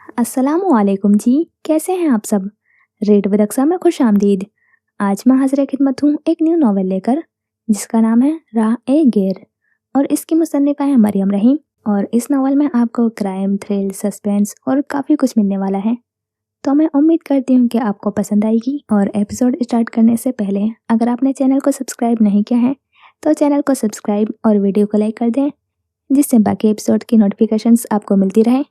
अस्सलाम वालेकुम जी। कैसे हैं आप सब? रेड विद अक्सा में खुश आमदीद। आज मैं हाजिर खिदमत हूँ एक न्यू नॉवेल लेकर, जिसका नाम है राह ए गेर और इसकी मुसन्निफ़ा है मरियम रहीम। और इस नॉवल में आपको क्राइम, थ्रिल, सस्पेंस और काफ़ी कुछ मिलने वाला है। तो मैं उम्मीद करती हूँ कि आपको पसंद आएगी। और एपिसोड स्टार्ट करने से पहले अगर आपने चैनल को सब्सक्राइब नहीं किया है तो चैनल को सब्सक्राइब और वीडियो को लाइक कर दें, जिससे बाकी एपिसोड की नोटिफिकेशंस आपको मिलती रहे।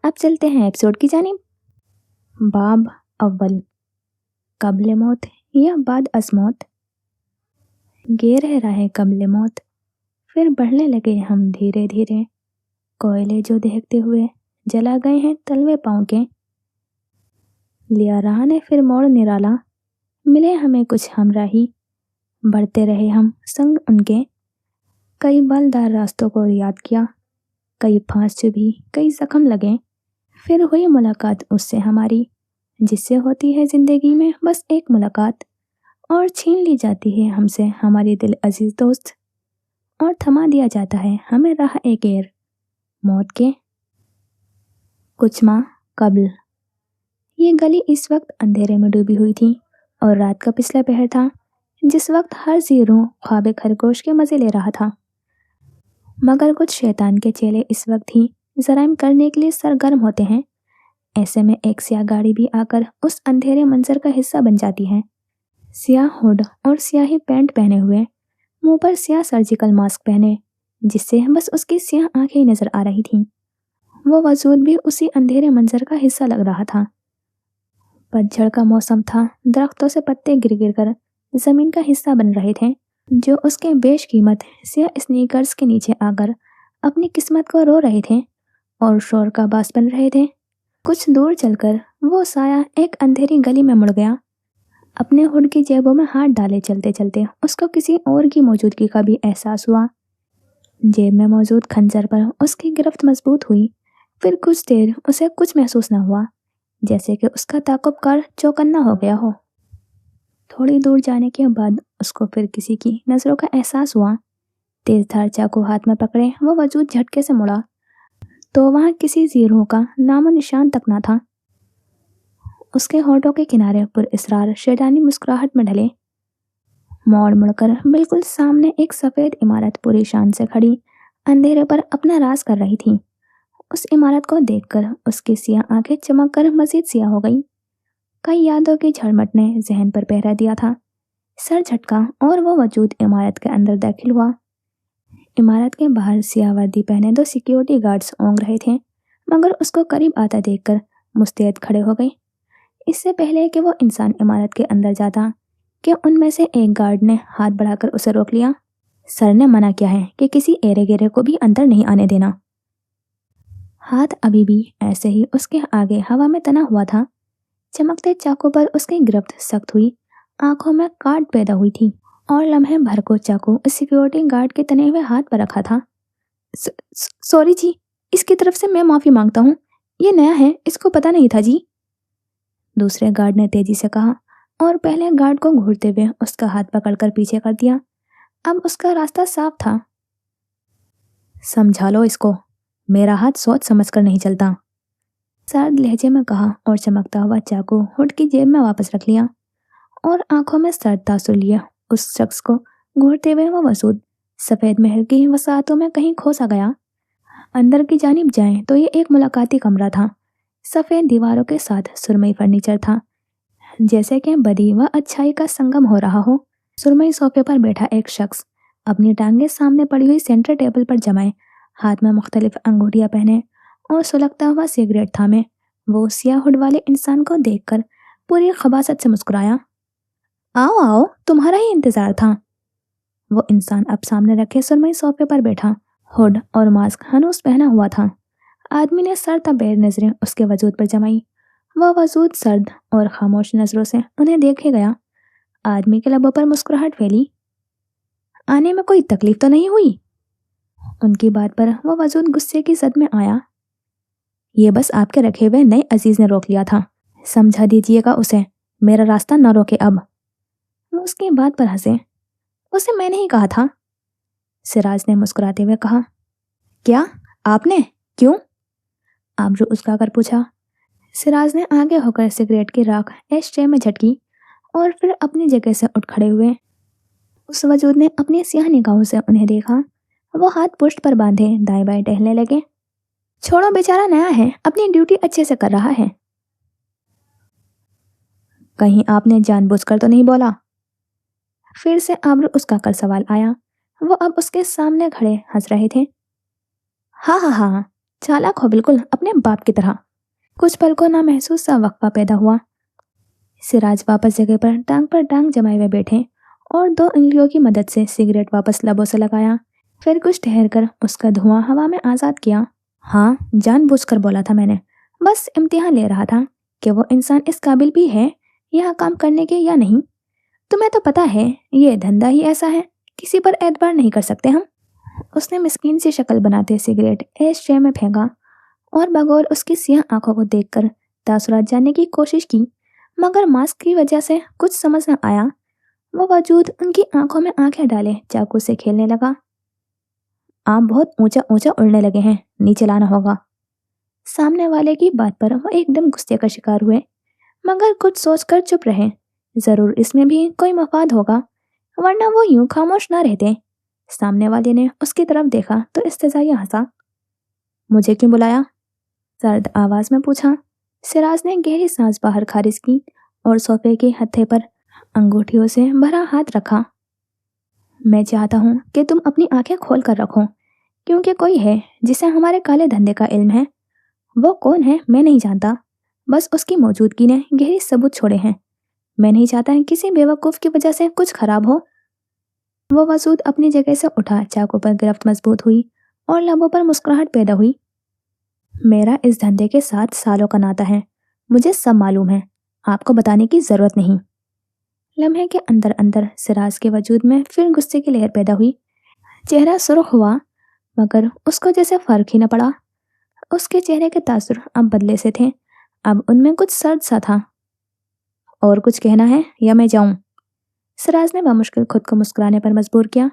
अब चलते हैं एपिसोड की जानिब। बाब अव्वल, कब्ल मौत या बाद अज मौत। गेर है राह कब्ल मौत, फिर बढ़ने लगे हम धीरे धीरे। कोयले जो दहकते हुए जला गए हैं तलवे पाँव के। लिया राह ने फिर मोड़ निराला, मिले हमें कुछ हमराही। बढ़ते रहे हम संग उनके, कई बलदार रास्तों को याद किया। कई फांस चुभी, कई जख्म लगे। फिर हुई मुलाकात उससे हमारी, जिससे होती है ज़िंदगी में बस एक मुलाकात। और छीन ली जाती है हमसे हमारी दिल अजीज़ दोस्त, और थमा दिया जाता है हमें राह ए गेर मौत के। कुछ माह कब्ल। ये गली इस वक्त अंधेरे में डूबी हुई थी और रात का पिछला पहर था, जिस वक्त हर ज़ीरो ख्वाब खरगोश के मज़े ले रहा था। मगर कुछ शैतान के चेले इस वक्त ही जराइम करने के लिए सरगर्म होते हैं। ऐसे में एक स्याह गाड़ी भी आकर उस अंधेरे मंजर का हिस्सा बन जाती है। स्याह हुड और स्याही पैंट पहने हुए, मुंह पर स्याह सर्जिकल मास्क पहने, जिससे बस उसकी स्याह आंखें ही नजर आ रही थीं। वो वजूद भी उसी अंधेरे मंजर का हिस्सा लग रहा था। पतझड़ का मौसम था, दरख्तों से पत्ते गिर गिर कर जमीन का हिस्सा बन रहे थे, जो उसके बेशकीमत स्याह स्नीकर्स के नीचे आकर अपनी किस्मत को रो रहे थे और शोर का बास बन रहे थे। कुछ दूर चलकर वो साया एक अंधेरी गली में मुड़ गया। अपने हुड की जेबों में हाथ डाले चलते चलते उसको किसी और की मौजूदगी का भी एहसास हुआ। जेब में मौजूद खंजर पर उसकी गिरफ्त मजबूत हुई। फिर कुछ देर उसे कुछ महसूस न हुआ, जैसे कि उसका ताक़ुबकार चौकन्ना हो गया हो। थोड़ी दूर जाने के बाद उसको फिर किसी की नज़रों का एहसास हुआ। तेज धार चाकू हाथ में पकड़े वो वजूद झटके से मुड़ा, तो वहाँ किसी ज़ीरो का नामो निशान तक न था। उसके होठों के किनारे पुरअसरार शैतानी मुस्कुराहट में ढले। मोड़ मुड़कर बिल्कुल सामने एक सफ़ेद इमारत पूरी शान से खड़ी अंधेरे पर अपना राज कर रही थी। उस इमारत को देखकर उसकी सियाह आंखें चमक कर मजीद सियाह हो गई। कई यादों की झड़मट ने जहन पर पहरा दिया था। सर झटका और वो वजूद इमारत के अंदर दाखिल हुआ। इमारत के बाहर सियाह वर्दी पहने दो सिक्योरिटी गार्ड्स ओंग रहे थे, मगर उसको करीब आता देखकर मुस्तैद खड़े हो गए। इससे पहले कि वो इंसान इमारत के अंदर जाता कि उनमें से एक गार्ड ने हाथ बढ़ाकर उसे रोक लिया। सर ने मना किया है कि किसी एरे गेरे को भी अंदर नहीं आने देना। हाथ अभी भी ऐसे ही उसके आगे हवा में तना हुआ था। चमकते चाकू पर उसकी गिरफ्त सख्त हुई, आंखों में काट पैदा हुई थी और लम्हे भर को चाकू सिक्योरिटी गार्ड के तने हुए हाथ पर रखा था। सॉरी जी, इसकी तरफ से मैं माफ़ी मांगता हूँ। ये नया है, इसको पता नहीं था जी, दूसरे गार्ड ने तेजी से कहा और पहले गार्ड को घूरते हुए उसका हाथ पकड़कर पीछे कर दिया। अब उसका रास्ता साफ था। समझा लो इसको, मेरा हाथ सोच समझ कर नहीं चलता, सर्द लहजे में कहा और चमकता हुआ चाकू हुड की जेब में वापस रख लिया और आंखों में सर्द तासुर लिया। उस शख्स को घूरते हुए वो वसूद सफ़ेद महल की वसाहतों में कहीं खो सा गया। अंदर की जानिब जाएं तो ये एक मुलाकाती कमरा था। सफ़ेद दीवारों के साथ सुरमई फर्नीचर था, जैसे कि बदी व अच्छाई का संगम हो रहा हो। सुरमई सोफे पर बैठा एक शख्स अपनी टांगें सामने पड़ी हुई सेंटर टेबल पर जमाए, हाथ में मुख्तलिफ अंगूठियां पहने और सुलगता हुआ सिगरेट थामे, वो सियाह हुड वाले इंसान को देखकर पूरी खबासत से मुस्कुराया। आओ आओ, तुम्हारा ही इंतजार था। वो इंसान अब सामने रखे सुरमई सोफे पर बैठा, हुड और मास्क हनूस पहना हुआ था। आदमी ने सर तबेर नजरें उसके वजूद पर जमाई। वह वजूद सर्द और खामोश नजरों से उन्हें देखे गया। आदमी के लबों पर मुस्कुराहट फैली। आने में कोई तकलीफ तो नहीं हुई? उनकी बात पर वह वजूद गुस्से की जद में आया। ये बस आपके रखे हुए नए अजीज ने रोक लिया था, समझा दीजिएगा उसे, मेरा रास्ता न रोके अब। वो उसकी बात पर हंसे। उसे मैंने ही कहा था, सिराज ने मुस्कुराते हुए कहा। क्या आपने? क्यों? आबरू उचका कर पूछा। सिराज ने आगे होकर सिगरेट की राख एश ट्रे में झटकी और फिर अपनी जगह से उठ खड़े हुए। उस वजूद ने अपनी स्याह निगाहों से उन्हें देखा। वो हाथ पुश्त पर बांधे दाएं बाएं टहलने लगे। छोड़ो, बेचारा नया है, अपनी ड्यूटी अच्छे से कर रहा है। कहीं आपने जानबूझकर तो नहीं बोला? फिर से आब्रू उसका कर सवाल आया। वो अब उसके सामने खड़े हंस रहे थे। हाँ हाँ हाँ, चालाक हो बिल्कुल, अपने बाप की तरह। कुछ पल को ना महसूस सा वक्फा पैदा हुआ। सिराज वापस जगह पर टांग जमाए हुए बैठे और दो उंगलियों की मदद से सिगरेट वापस लबों से लगाया। फिर कुछ ठहर कर उसका धुआं हवा में आज़ाद किया। हाँ, जानबूझकर बोला था मैंने। बस इम्तिहान ले रहा था कि वो इंसान इस काबिल भी है यहाँ काम करने के या नहीं। तुम्हें तो पता है ये धंधा ही ऐसा है, किसी पर एतबार नहीं कर सकते हम। उसने मिस्कीन सी शक्ल बनाते सिगरेट एश ट्रे में फेंका और बगौर उसकी सियाह आंखों को देखकर तासुरात जानने की कोशिश की, मगर मास्क की वजह से कुछ समझ न आया। वो वजूद उनकी आंखों में आंखें डाले चाकू से खेलने लगा। आप बहुत ऊंचा ऊंचा उड़ने लगे हैं, नीचे लाना होगा। सामने वाले की बात पर वो एकदम गुस्से का शिकार हुए, मगर कुछ सोचकर चुप रहे। जरूर इसमें भी कोई मफाद होगा, वरना वो यूं खामोश ना रहते। सामने वाले ने उसकी तरफ देखा तो इस्तेज़ाइया हंसा। मुझे क्यों बुलाया? सर्द आवाज में पूछा। सिराज ने गहरी सांस बाहर खारिज की और सोफे के हत्थे पर अंगूठियों से भरा हाथ रखा। मैं चाहता हूँ कि तुम अपनी आंखें खोल कर रखो, क्योंकि कोई है जिसे हमारे काले धंधे का इल्म है। वो कौन है मैं नहीं जानता, बस उसकी मौजूदगी ने गहरी सबूत छोड़े हैं। मैं नहीं चाहता किसी बेवकूफ़ की वजह से कुछ खराब हो। वो वसूद अपनी जगह से उठा, चाकू पर गिरफ्त मजबूत हुई और लबों पर मुस्कुराहट पैदा हुई। मेरा इस धंधे के साथ सालों का नाता है, मुझे सब मालूम है, आपको बताने की ज़रूरत नहीं। लम्हे के अंदर अंदर सिराज के वजूद में फिर गुस्से की लहर पैदा हुई। चेहरा सुर्ख हुआ, मगर उसको जैसे फर्क ही न पड़ा। उसके चेहरे के तासुर अब बदले से थे, अब उनमें कुछ सर्द सा था। और कुछ कहना है या मैं जाऊं? सिराज ने बामुश्किल खुद को मुस्कुराने पर मजबूर किया।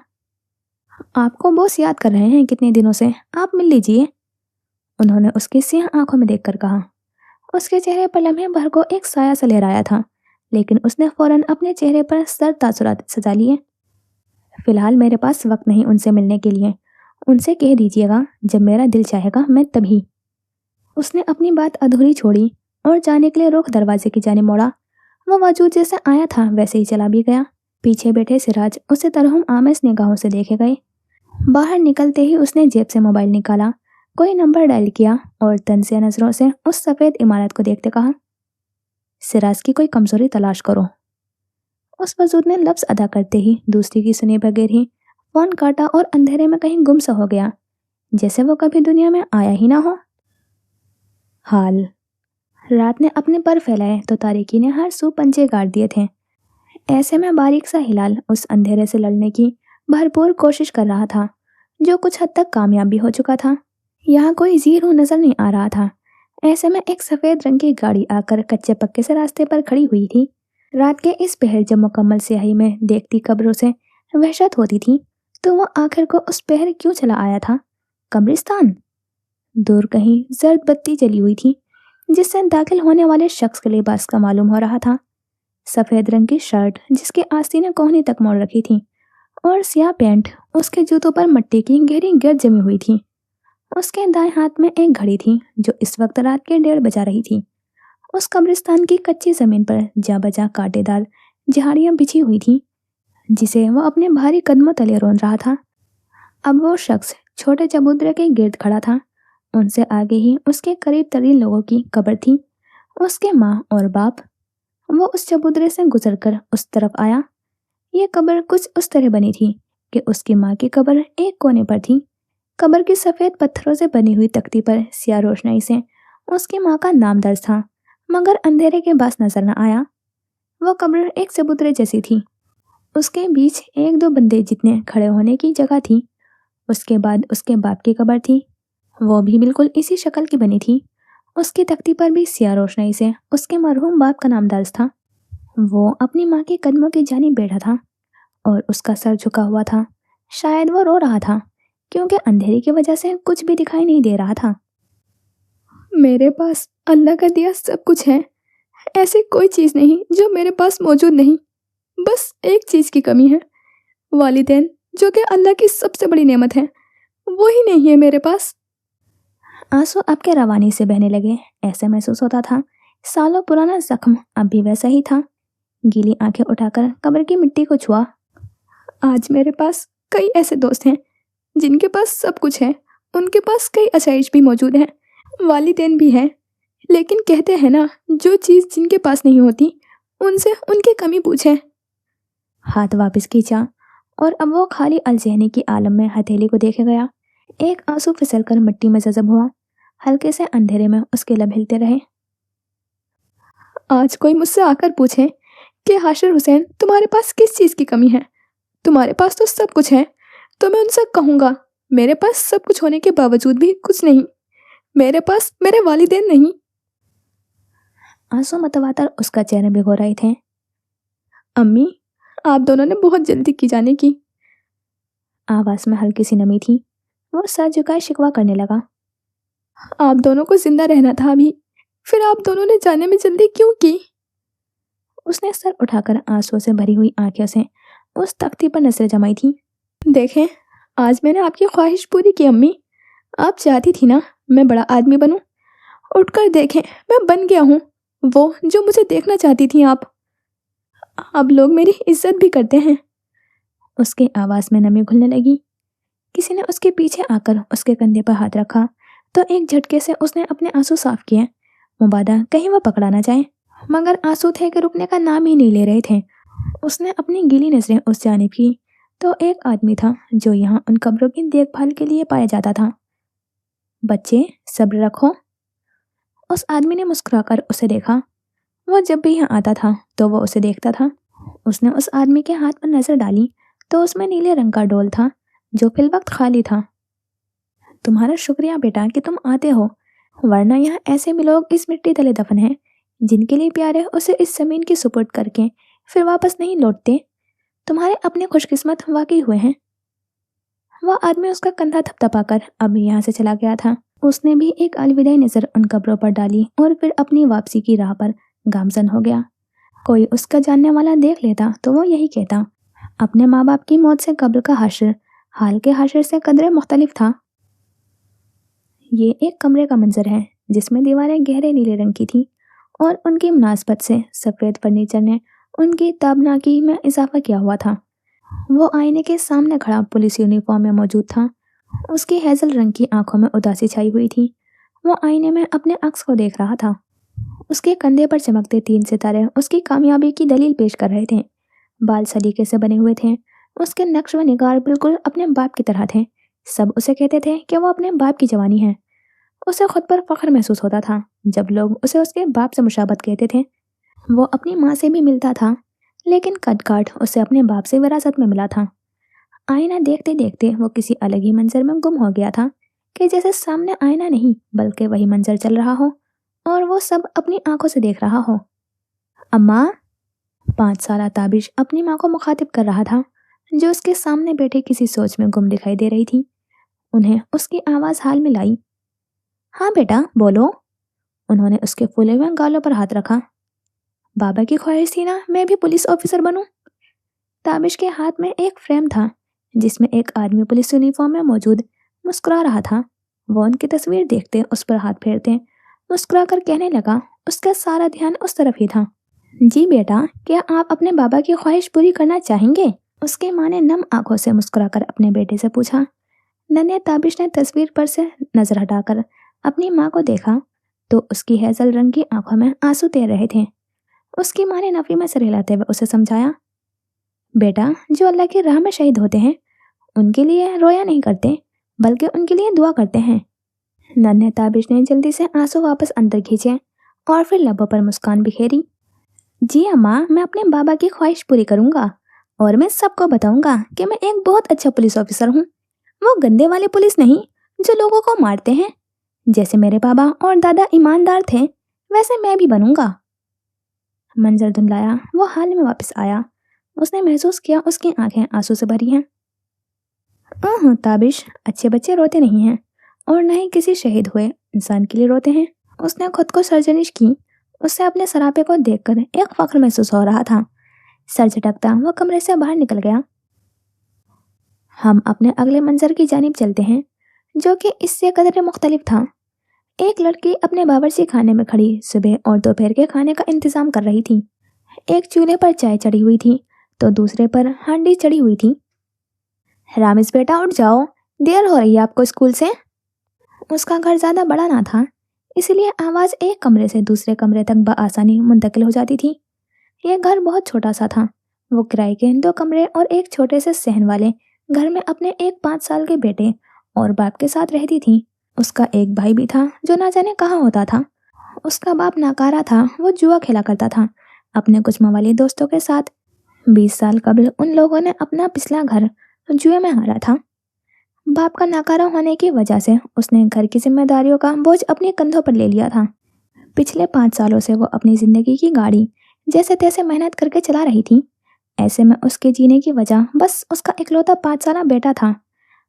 आपको बॉस याद कर रहे हैं कितने दिनों से, आप मिल लीजिए। उन्होंने उसकी सियाह आंखों में देखकर कहा। उसके चेहरे पर लम्हे भर को एक साया सा लहराया था, लेकिन उसने फौरन अपने चेहरे पर सर्द तासुरात सजा लिए। फिलहाल मेरे पास वक्त नहीं उनसे मिलने के लिए, उनसे कह दीजिएगा जब मेरा दिल चाहेगा मैं तभी। उसने अपनी बात अधूरी छोड़ी और जाने के लिए रुख दरवाजे की जाने मोड़ा। वो वजूद जैसे आया था वैसे ही चला भी गया। पीछे बैठे सिराज उसे तरहम आमेज निगाहों से देखे गए। बाहर निकलते ही उसने जेब से मोबाइल निकाला, कोई नंबर डायल किया और तनज़िया नजरों से उस सफ़ेद इमारत को देखते कहा, सिराज की कोई कमजोरी तलाश करो। उस वजूद ने लफ्ज़ अदा करते ही दूसरी की सुने बगैर ही फोन काटा और अंधेरे में कहीं गुम सा हो गया, जैसे वो कभी दुनिया में आया ही ना हो। हाल रात ने अपने पर फैलाए तो तारीकी ने हर सू पंजे गाड़ दिए थे। ऐसे में बारीक सा हिलाल उस अंधेरे से लड़ने की भरपूर कोशिश कर रहा था, जो कुछ हद तक कामयाब भी हो चुका था। यहाँ कोई जीरो नजर नहीं आ रहा था। ऐसे में एक सफेद रंग की गाड़ी आकर कच्चे पक्के से रास्ते पर खड़ी हुई थी। रात के इस पहर जब मुकम्मल स्याही में देखती कब्रों से वहशत होती थी, तो वो आखिर को उस पहर क्यों चला आया था? कब्रिस्तान। दूर कहीं जर्द बत्ती जली हुई थी, जिससे दाखिल होने वाले शख्स के लिबास का मालूम हो रहा था। सफेद रंग की शर्ट जिसकी आस्तीनें कोहनी तक मोड़ रखी थी और स्याह पैंट, उसके जूतों पर मिट्टी की गहरी गिर जमी हुई थी। उसके दाएं हाथ में एक घड़ी थी जो इस वक्त रात के 1:30 बजा रही थी। उस कब्रिस्तान की कच्ची जमीन पर जा बजा कांटेदार झाड़ियां बिछी हुई थी, जिसे वो अपने भारी कदमों तले रोन रहा था। अब वो शख्स छोटे चबूतरे के गिर्द खड़ा था। उनसे आगे ही उसके करीब तरीन लोगों की कब्र थी, उसके माँ और बाप। वो उस चबूतरे से गुजरकर उस तरफ आया। ये कब्र कुछ उस तरह बनी थी कि उसकी माँ की कब्र एक कोने पर थी। कब्र की सफ़ेद पत्थरों से बनी हुई तख्ती पर सियाह रोशनाई से उसकी माँ का नाम दर्ज था, मगर अंधेरे के पास नजर न आया। वो कब्र एक चबूतरे जैसी थी। उसके बीच एक दो बंदे जितने खड़े होने की जगह थी। उसके बाद उसके बाप की कब्र थी, वो भी बिल्कुल इसी शक्ल की बनी थी। उसकी तख्ती पर भी सियाह रोशनाई से उसके मरहूम बाप का नाम दर्ज था। वो अपनी माँ के कदमों की जानिब बैठा था और उसका सर झुका हुआ था। शायद वो रो रहा था, क्योंकि अंधेरे की वजह से कुछ भी दिखाई नहीं दे रहा था। मेरे पास अल्लाह का दिया सब कुछ है, ऐसी कोई चीज़ नहीं जो मेरे पास मौजूद नहीं। बस एक चीज़ की कमी है, वालिदैन, जो कि अल्लाह की सबसे बड़ी नेमत है, वो ही नहीं है मेरे पास। आंसू आपके रवानी से बहने लगे। ऐसा महसूस होता था सालों पुराना जख्म अब भी वैसा ही था। गीली आंखें उठाकर कब्र की मिट्टी को छुआ। आज मेरे पास कई ऐसे दोस्त हैं जिनके पास सब कुछ है, उनके पास कई आसाइश भी मौजूद हैं, वालिदैन भी हैं, लेकिन कहते हैं ना, जो चीज़ जिनके पास नहीं होती उनसे उनकी कमी पूछें। हाथ वापस खींचा और अब वो खाली अलजहनी की आलम में हथेली को देखे गया। एक आंसू फिसलकर मिट्टी में जज़ब हुआ। हल्के से अंधेरे में उसके लब हिलते रहे। आज कोई मुझसे आकर पूछे कि हाशिर हुसैन, तुम्हारे पास किस चीज़ की कमी है, तुम्हारे पास तो सब कुछ है, तो मैं उनसे कहूँगा, मेरे पास सब कुछ होने के बावजूद भी कुछ नहीं, मेरे पास मेरे वालिदैन नहीं। आंसू मतवातर उसका चेहरा भिगो रहे थे। अम्मी, आप दोनों ने बहुत जल्दी की जाने की। आवाज़ में हल्की सी नमी थी। वो सर झुकाए शिकवा करने लगा। आप दोनों को जिंदा रहना था अभी, फिर आप दोनों ने जाने में जल्दी क्यों की? उसने सर उठाकर आंसुओं से भरी हुई आंखों से उस तख्ती पर नजरें जमाई थी। देखें, आज मैंने आपकी ख्वाहिश पूरी की अम्मी। आप चाहती थी ना मैं बड़ा आदमी बनूं, उठकर देखें, मैं बन गया हूँ, वो जो मुझे देखना चाहती थी आप। अब लोग मेरी इज्जत भी करते हैं। उसके आवाज़ में नमी घुलने लगी। किसी ने उसके पीछे आकर उसके कंधे पर हाथ रखा तो एक झटके से उसने अपने आंसू साफ किए। मुबादा कहीं वह पकड़ा ना जाए, मगर आंसू थे कि रुकने का नाम ही नहीं ले रहे थे। उसने अपनी गीली नजरें उस जानिब की तो एक आदमी था जो यहाँ उन कब्रों की देखभाल के लिए पाया जाता था। बच्चे, सब्र रखो। उस आदमी ने मुस्कुराकर उसे देखा। वो जब भी यहाँ आता था तो वो उसे देखता था। उसने उस आदमी के हाथ पर नजर डाली तो उसमें नीले रंग का डोल था जो फिल वक्त खाली था। तुम्हारा शुक्रिया बेटा कि तुम आते हो, वरना यहाँ ऐसे भी लोग इस मिट्टी तले दफन हैं जिनके लिए प्यारे उसे इस जमीन की सुपुर्द करके फिर वापस नहीं लौटते। तुम्हारे अपने खुशकिस्मत वाकई हुए हैं। वह आदमी उसका कंधा थपथपाकर अब यहाँ से चला गया था। उसने भी एक अलविदाई नजर उन कब्रों पर डाली और फिर अपनी वापसी की राह पर गामजन हो गया। कोई उसका जानने वाला देख लेता तो वो यही कहता, अपने माँ बाप की मौत से कब्र का हाशिर हाल के हाशिर से कदरे मुख्तलिफ था। ये एक कमरे का मंजर है जिसमें दीवारें गहरे नीले रंग की थी और उनकी मुनासबत से सफ़ेद फर्नीचर ने उनकी ताबनाकी में इजाफा किया हुआ था। वो आईने के सामने खड़ा पुलिस यूनिफॉर्म में मौजूद था। उसकी हेजल रंग की आंखों में उदासी छाई हुई थी। वो आईने में अपने अक्स को देख रहा था। उसके कंधे पर चमकते 3 सितारे उसकी कामयाबी की दलील पेश कर रहे थे। बाल सलीके से बने हुए थे। उसके नक्श व निगार बिल्कुल अपने बाप की तरह थे। सब उसे कहते थे कि वो अपने बाप की जवानी है। उसे खुद पर फख्र महसूस होता था जब लोग उसे उसके बाप से मुशाबत कहते थे। वो अपनी माँ से भी मिलता था, लेकिन कद काठ उसे अपने बाप से विरासत में मिला था। आईना देखते देखते वो किसी अलग ही मंजर में गुम हो गया था कि जैसे सामने आईना नहीं बल्कि वही मंजर चल रहा हो और वो सब अपनी आंखों से देख रहा हो। अम्मा, 5 साला ताबिश अपनी माँ को मुखातिब कर रहा था जो उसके सामने बैठे किसी सोच में गुम दिखाई दे रही थी। उन्हें उसकी आवाज़ हाल में लाई। हाँ बेटा बोलो। उन्होंने उसके फूले हुए गालों पर हाथ रखा। बाबा की ख्वाहिश थी ना मैं भी पुलिस ऑफिसर बनूं। ताबिश के हाथ में एक फ्रेम था जिसमें एक आदमी पुलिस यूनिफॉर्म में मौजूद मुस्कुरा रहा था। वो उनकी तस्वीर देखते उस पर हाथ फेरते मुस्कुरा कर कहने लगा। उसका सारा ध्यान उस तरफ ही था। जी बेटा, क्या आप अपने बाबा की ख्वाहिश पूरी करना चाहेंगे? उसके माँ ने नम आंखों से मुस्कुराकर अपने बेटे से पूछा। नन्हे ताबिश ने तस्वीर पर से नजर हटाकर अपनी माँ को देखा तो उसकी हेजल रंग की आंखों में आंसू तैर रहे थे। उसकी माँ ने नफी में सिर हिलाते हुए उसे समझाया, बेटा, जो अल्लाह की राह में शहीद होते हैं उनके लिए रोया नहीं करते बल्कि उनके लिए दुआ करते हैं। नन्हे ताबिश ने जल्दी से आंसू वापस अंदर खींचे और फिर लबों पर मुस्कान बिखेरी। जी अम्मा, मैं अपने बाबा की ख्वाहिश पूरी करूंगा और मैं सबको बताऊंगा कि मैं एक बहुत अच्छा पुलिस ऑफिसर हूँ। वो गंदे वाले पुलिस नहीं जो लोगों को मारते हैं। जैसे मेरे बाबा और दादा ईमानदार थे वैसे मैं भी बनूंगा। मंजर धुंधलाया वो हाल में वापस आया। उसने महसूस किया उसकी आंखें आंसू से भरी हैं। ताबिश, अच्छे बच्चे रोते नहीं हैं और न ही किसी शहीद हुए इंसान के लिए रोते हैं। اس نے خود کو سرزنش کی۔ اسے اپنے سراپے کو دیکھ کر ایک فخر محسوس ہو رہا تھا۔ سر جھٹکتا وہ کمرے سے باہر نکل گیا۔ ہم اپنے اگلے منظر کی جانب چلتے ہیں، جو کہ اس سے قدرے مختلف تھا۔ ایک لڑکی اپنے باورچی خانے میں کھڑی صبح اور دوپہر کے کھانے کا انتظام کر رہی تھی۔ ایک چولہے پر چائے چڑھی ہوئی تھی تو دوسرے پر ہانڈی چڑھی ہوئی تھی۔ رامز بیٹا اٹھ جاؤ، دیر ہو رہی ہے آپ کو اسکول سے۔ اس کا گھر زیادہ بڑا نہ تھا، اسی لیے آواز ایک کمرے سے دوسرے کمرے تک بآسانی منتقل ہو جاتی تھی۔ یہ گھر بہت چھوٹا سا تھا۔ وہ کرائے کے 2 کمرے اور ایک چھوٹے سے صحن والے گھر میں اپنے ایک 5 سال کے بیٹے اور باپ کے ساتھ رہتی تھی۔ اس کا ایک بھائی بھی تھا جو نہ جانے کہاں ہوتا تھا۔ اس کا باپ ناکارہ تھا، وہ جوا کھیلا کرتا تھا اپنے کچھ موالی دوستوں کے ساتھ۔ 20 سال قبل ان لوگوں نے اپنا پچھلا گھر جوئے میں ہارا تھا۔ باپ کا ناکارہ ہونے کی وجہ سے اس نے گھر کی ذمہ داریوں کا بوجھ اپنے کندھوں پر لے لیا تھا۔ پچھلے 5 سالوں سے وہ اپنی زندگی کی گاڑی جیسے تیسے محنت کر کے چلا رہی تھی۔ ایسے میں اس کے جینے کی وجہ بس اس کا اکلوتا 5 سالہ بیٹا تھا،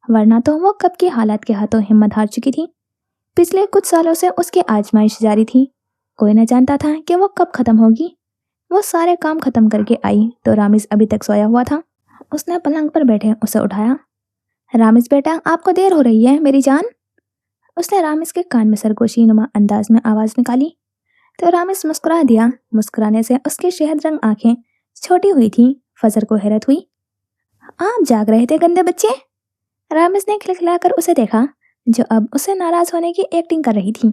ورنہ تو وہ کب کی حالات کے ہاتھوں ہمت ہار چکی تھی۔ پچھلے کچھ سالوں سے اس کی آزمائش جاری تھی، کوئی نہ جانتا تھا کہ وہ کب ختم ہوگی۔ وہ سارے کام ختم کر کے آئی تو رامز ابھی تک سویا ہوا تھا۔ اس نے پلنگ پر بیٹھے اسے اٹھایا۔ رامز بیٹا آپ کو دیر ہو رہی ہے میری جان۔ اس نے رامز کے کان میں سرگوشی نما انداز میں آواز نکالی تو رامز مسکرا دیا۔ مسکرانے سے اس کی شہد رنگ آنکھیں چھوٹی ہوئی تھیں۔ فضر کو حیرت ہوئی۔ آپ جاگ رہے تھے گندے بچے؟ رامز نے کھلکھلا کر اسے دیکھا جو اب اسے ناراض ہونے کی ایکٹنگ کر رہی تھی۔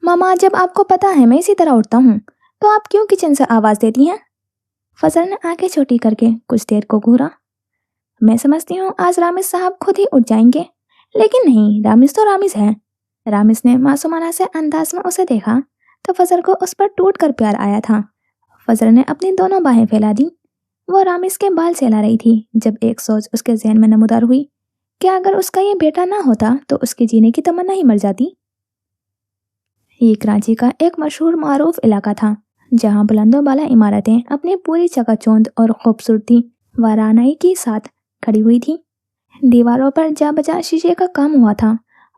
ماما جب آپ کو پتا ہے میں اسی طرح اٹھتا ہوں تو آپ کیوں کچن سے آواز دیتی ہیں؟ فضر نے آنکھیں چھوٹی کر کے کچھ دیر کو گھورا۔ میں سمجھتی ہوں آج رامز صاحب خود ہی اٹھ جائیں گے، لیکن نہیں، رامز تو رامز ہے۔ رامز نے معصومانہ سے انداز میں اسے دیکھا تو فضر کو اس پر ٹوٹ کر پیار آیا تھا۔ فضر نے اپنی دونوں باہیں پھیلا دی۔ وہ رامز کے بال سہلا رہی تھی جب ایک سوچ اس کے ذہن میں نمودار ہوئی کہ اگر اس کا یہ بیٹا نہ ہوتا تو اس کے جینے کی تمنا ہی مر جاتی۔ یہ کراچی کا ایک مشہور معروف علاقہ تھا جہاں بلند و بالا عمارتیں اپنی پوری چکا چوند اور خوبصورتی وارانائی کے ساتھ کھڑی ہوئی تھی۔ دیواروں پر جا بجا شیشے کا کام ہوا تھا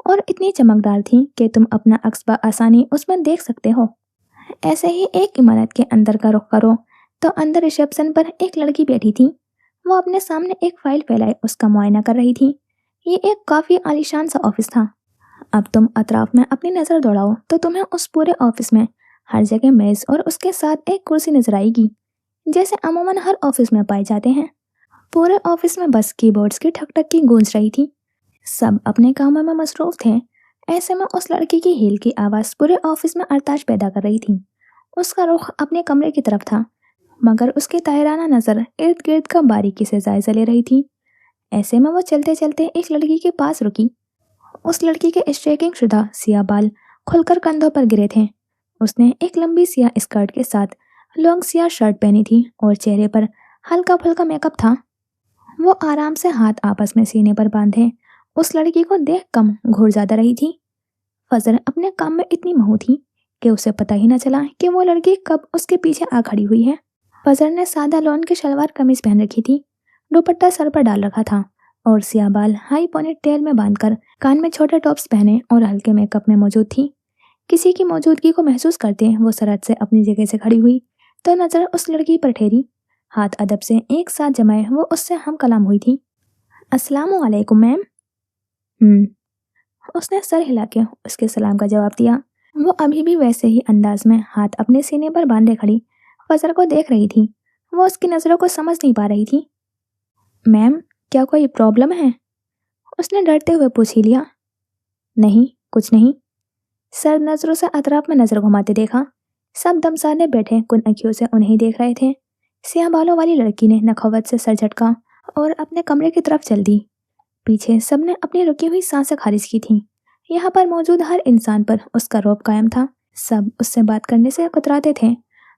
اور اتنی چمکدار تھی کہ تم اپنا عکس بآسانی اس میں دیکھ سکتے ہو۔ ایسے ہی ایک عمارت کے اندر کا رخ کرو تو اندر ریسیپشن پر ایک لڑکی بیٹھی تھی۔ وہ اپنے سامنے ایک فائل پھیلائے اس کا معائنہ کر رہی تھی۔ یہ ایک کافی عالیشان سا آفس تھا۔ اب تم اطراف میں اپنی نظر دوڑاؤ تو تمہیں اس پورے آفس میں ہر جگہ میز اور اس کے ساتھ ایک کرسی نظر آئے گی، جیسے عموماً ہر آفس میں پائے جاتے ہیں۔ پورے آفس میں بس کی بورڈز کی ٹھک ٹھک کی گونج رہی تھی۔ سب اپنے کاموں میں مصروف تھے۔ ایسے میں اس لڑکی کی ہیل کی آواز پورے آفس میں ارتاش پیدا کر رہی تھی۔ اس کا رخ اپنے کمرے کی طرف تھا، مگر اس کی طاہرانہ نظر ارد گرد کا باریکی سے جائزہ لے رہی تھی۔ ایسے میں وہ چلتے چلتے ایک لڑکی کے پاس رکی۔ اس لڑکی کے اسٹریکنگ شدہ سیاہ بال کھل کر کندھوں پر گرے تھے۔ اس نے ایک لمبی سیاہ اسکرٹ کے ساتھ لانگ سیاہ شرٹ پہنی تھی اور چہرے پر ہلکا پھلکا میک اپ تھا۔ وہ آرام سے ہاتھ آپس میں سینے پر باندھے اس لڑکی کو دیکھ کم گھور زیادہ رہی تھی۔ فضر اپنے کام میں اتنی مہو تھی کہ اسے پتہ ہی نہ چلا کہ وہ لڑکی کب اس کے پیچھے آ کھڑی ہوئی ہے۔ فضر نے سادہ لون کی شلوار قمیض پہن رکھی تھی، دوپٹہ سر پر ڈال رکھا تھا اور سیاہ بال ہائی پونی ٹیل میں باندھ کر کان میں چھوٹے ٹاپس پہنے اور ہلکے میک اپ میں موجود تھی۔ کسی کی موجودگی کو محسوس کرتے وہ سرعت سے اپنی جگہ سے کھڑی ہوئی تو نظر اس لڑکی پر ٹھہری۔ ہاتھ ادب سے ایک ساتھ جمائے وہ اس سے ہم کلام ہوئی تھی۔ السلام علیکم میم۔ اس نے سر ہلا کے اس کے سلام کا جواب دیا۔ وہ ابھی بھی ویسے ہی انداز میں ہاتھ اپنے سینے پر باندھے کھڑی فضر کو دیکھ رہی تھی۔ وہ اس کی نظروں کو سمجھ نہیں پا رہی تھی۔ میم کیا کوئی پرابلم ہے؟ اس نے ڈرتے ہوئے پوچھ ہی لیا۔ نہیں، کچھ نہیں۔ سر نظروں سے اطراف میں نظر گھماتے دیکھا۔ سب دم سادے بیٹھے کن اکھیوں سے انہیں دیکھ رہے تھے۔ سیاہ بالوں والی لڑکی نے نخوت سے سر جھٹکا اور اپنے کمرے کی طرف چل دی۔ پیچھے سب نے اپنی رکی ہوئی سانسیں خارج کی تھیں۔ یہاں پر موجود ہر انسان پر اس کا رعب قائم تھا۔ سب اس سے بات کرنے سے کتراتے تھے۔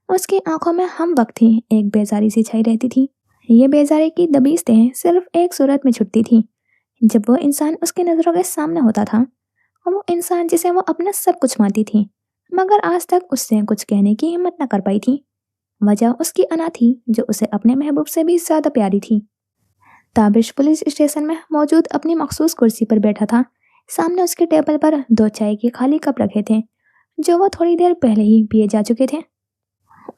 اس کی آنکھوں میں ہم وقت ہی ایک بیزاری سی چھائی رہتی تھی۔ یہ بیزاری کی دبیستیں صرف ایک صورت میں چھٹتی تھی، جب وہ انسان اس کی نظروں کے سامنے ہوتا تھا۔ وہ انسان جسے وہ اپنا سب کچھ مانتی تھی، مگر آج تک اس سے کچھ کہنے کی ہمت نہ کر پائی تھی۔ وجہ اس کی انا تھی جو اسے اپنے محبوب سے بھی زیادہ پیاری تھی۔ تابش پولیس اسٹیشن میں موجود اپنی مخصوص کرسی پر بیٹھا تھا۔ سامنے اس کے ٹیبل پر 2 چائے کے خالی کپ رکھے تھے जो वो थोड़ी देर पहले ही पिए जा चुके थे।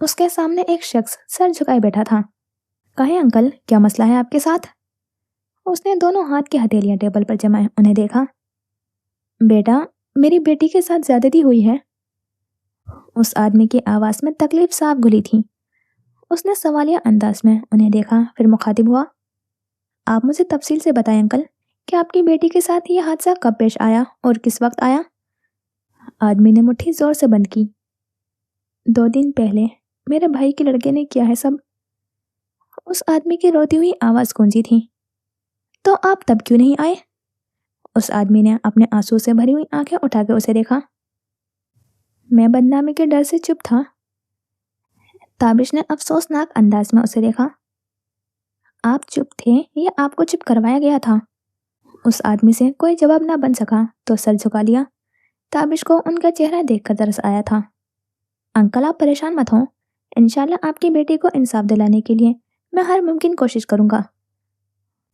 उसके सामने एक शख्स सर झुकाए बैठा था। कहे अंकल, क्या मसला है आपके साथ? उसने दोनों हाथ की हथेलियां टेबल पर जमाए उन्हें देखा। बेटा, मेरी बेटी के साथ ज्यादती हुई है। उस आदमी की आवाज में तकलीफ साफ घुली थी। उसने सवालिया अंदाज में उन्हें देखा, फिर मुखातिब हुआ। आप मुझे तफसील से बताएं अंकल कि आपकी बेटी के साथ ये हादसा कब पेश आया और किस वक्त आया? आदमी ने मुट्ठी जोर से बंद की। 2 दिन पहले मेरे भाई के लड़के ने किया है सब। उस आदमी की रोती हुई आवाज गूंजी थी। तो आप तब क्यों नहीं आए? उस आदमी ने अपने आंसू से भरी हुई आंखें उठाकर उसे देखा। मैं बदनामी के डर से चुप था। ताबिश ने अफसोसनाक अंदाज में उसे देखा। आप चुप थे या आपको चुप करवाया गया था? उस आदमी से कोई जवाब ना बन सका तो सर झुका लिया। ताबिश को उनका चेहरा देखकर तरस आया था। अंकल, आप परेशान मत हो। इंशाल्लाह आपकी बेटी को इंसाफ दिलाने के लिए मैं हर मुमकिन कोशिश करूंगा।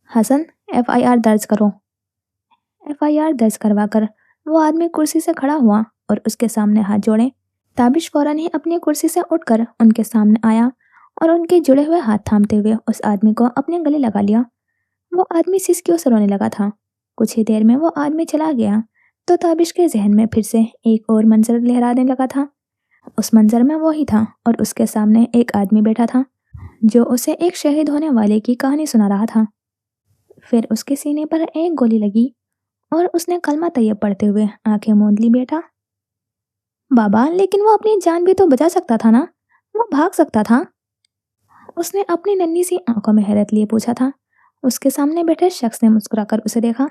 हसन, FIR दर्ज करो। FIR दर्ज करवाकर वो आदमी कुर्सी से खड़ा हुआ और उसके सामने हाथ जोड़े। ताबिश फौरन ही अपनी कुर्सी से उठकर उनके सामने आया और उनके जुड़े हुए हाथ थामते हुए उस आदमी को अपने गले लगा लिया। वो आदमी सिसकियों से रोने लगा था। कुछ ही देर में वो आदमी चला गया तो ताबिश के जहन में फिर से एक और मंजर लहराने लगा था। उस मंजर में वो ही था और उसके सामने एक आदमी बैठा था जो उसे एक शहीद होने वाले की कहानी सुना रहा था। फिर उसके सीने पर एक गोली लगी और उसने कलमा तैयब पढ़ते हुए आंखें मूंद ली। बेटा, बाबा, लेकिन वो अपनी जान भी तो बचा सकता था ना, वो भाग सकता था। उसने अपनी नन्ही सी आंखों में हैरत लिए पूछा था। उसके सामने बैठे शख्स ने मुस्कुराकर उसे देखा।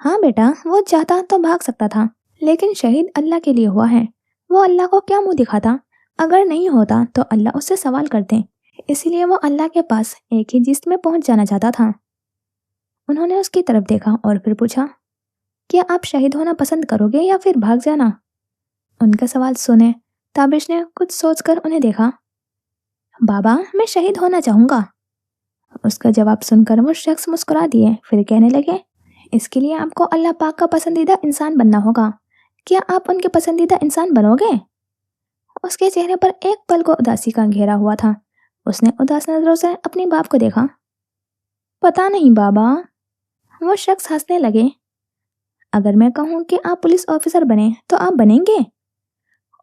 हाँ बेटा, वो चाहता तो भाग सकता था, लेकिन शहीद अल्लाह के लिए हुआ है। वो अल्लाह को क्या मुंह दिखाता? अगर नहीं होता तो अल्लाह उससे सवाल करते। इसलिए वो अल्लाह के पास एक ही जिस्त में पहुंच जाना चाहता था। उन्होंने उसकी तरफ देखा और फिर पूछा, क्या आप शहीद होना पसंद करोगे या फिर भाग जाना? उनका सवाल सुने ताबिश ने कुछ सोचकर उन्हें देखा। बाबा, मैं शहीद होना चाहूंगा। उसका जवाब सुनकर वो शख्स मुस्कुरा दिए, फिर कहने लगे, इसके लिए आपको अल्लाह पाक का पसंदीदा इंसान बनना होगा। क्या आप उनके पसंदीदा इंसान बनोगे? उसके चेहरे पर एक पल को उदासी का घेरा हुआ था। उसने उदास नजरों से अपने बाप को देखा। पता नहीं बाबा। वो शख्स हंसने लगे। अगर मैं कहूँ कि आप पुलिस ऑफिसर बने तो आप बनेंगे?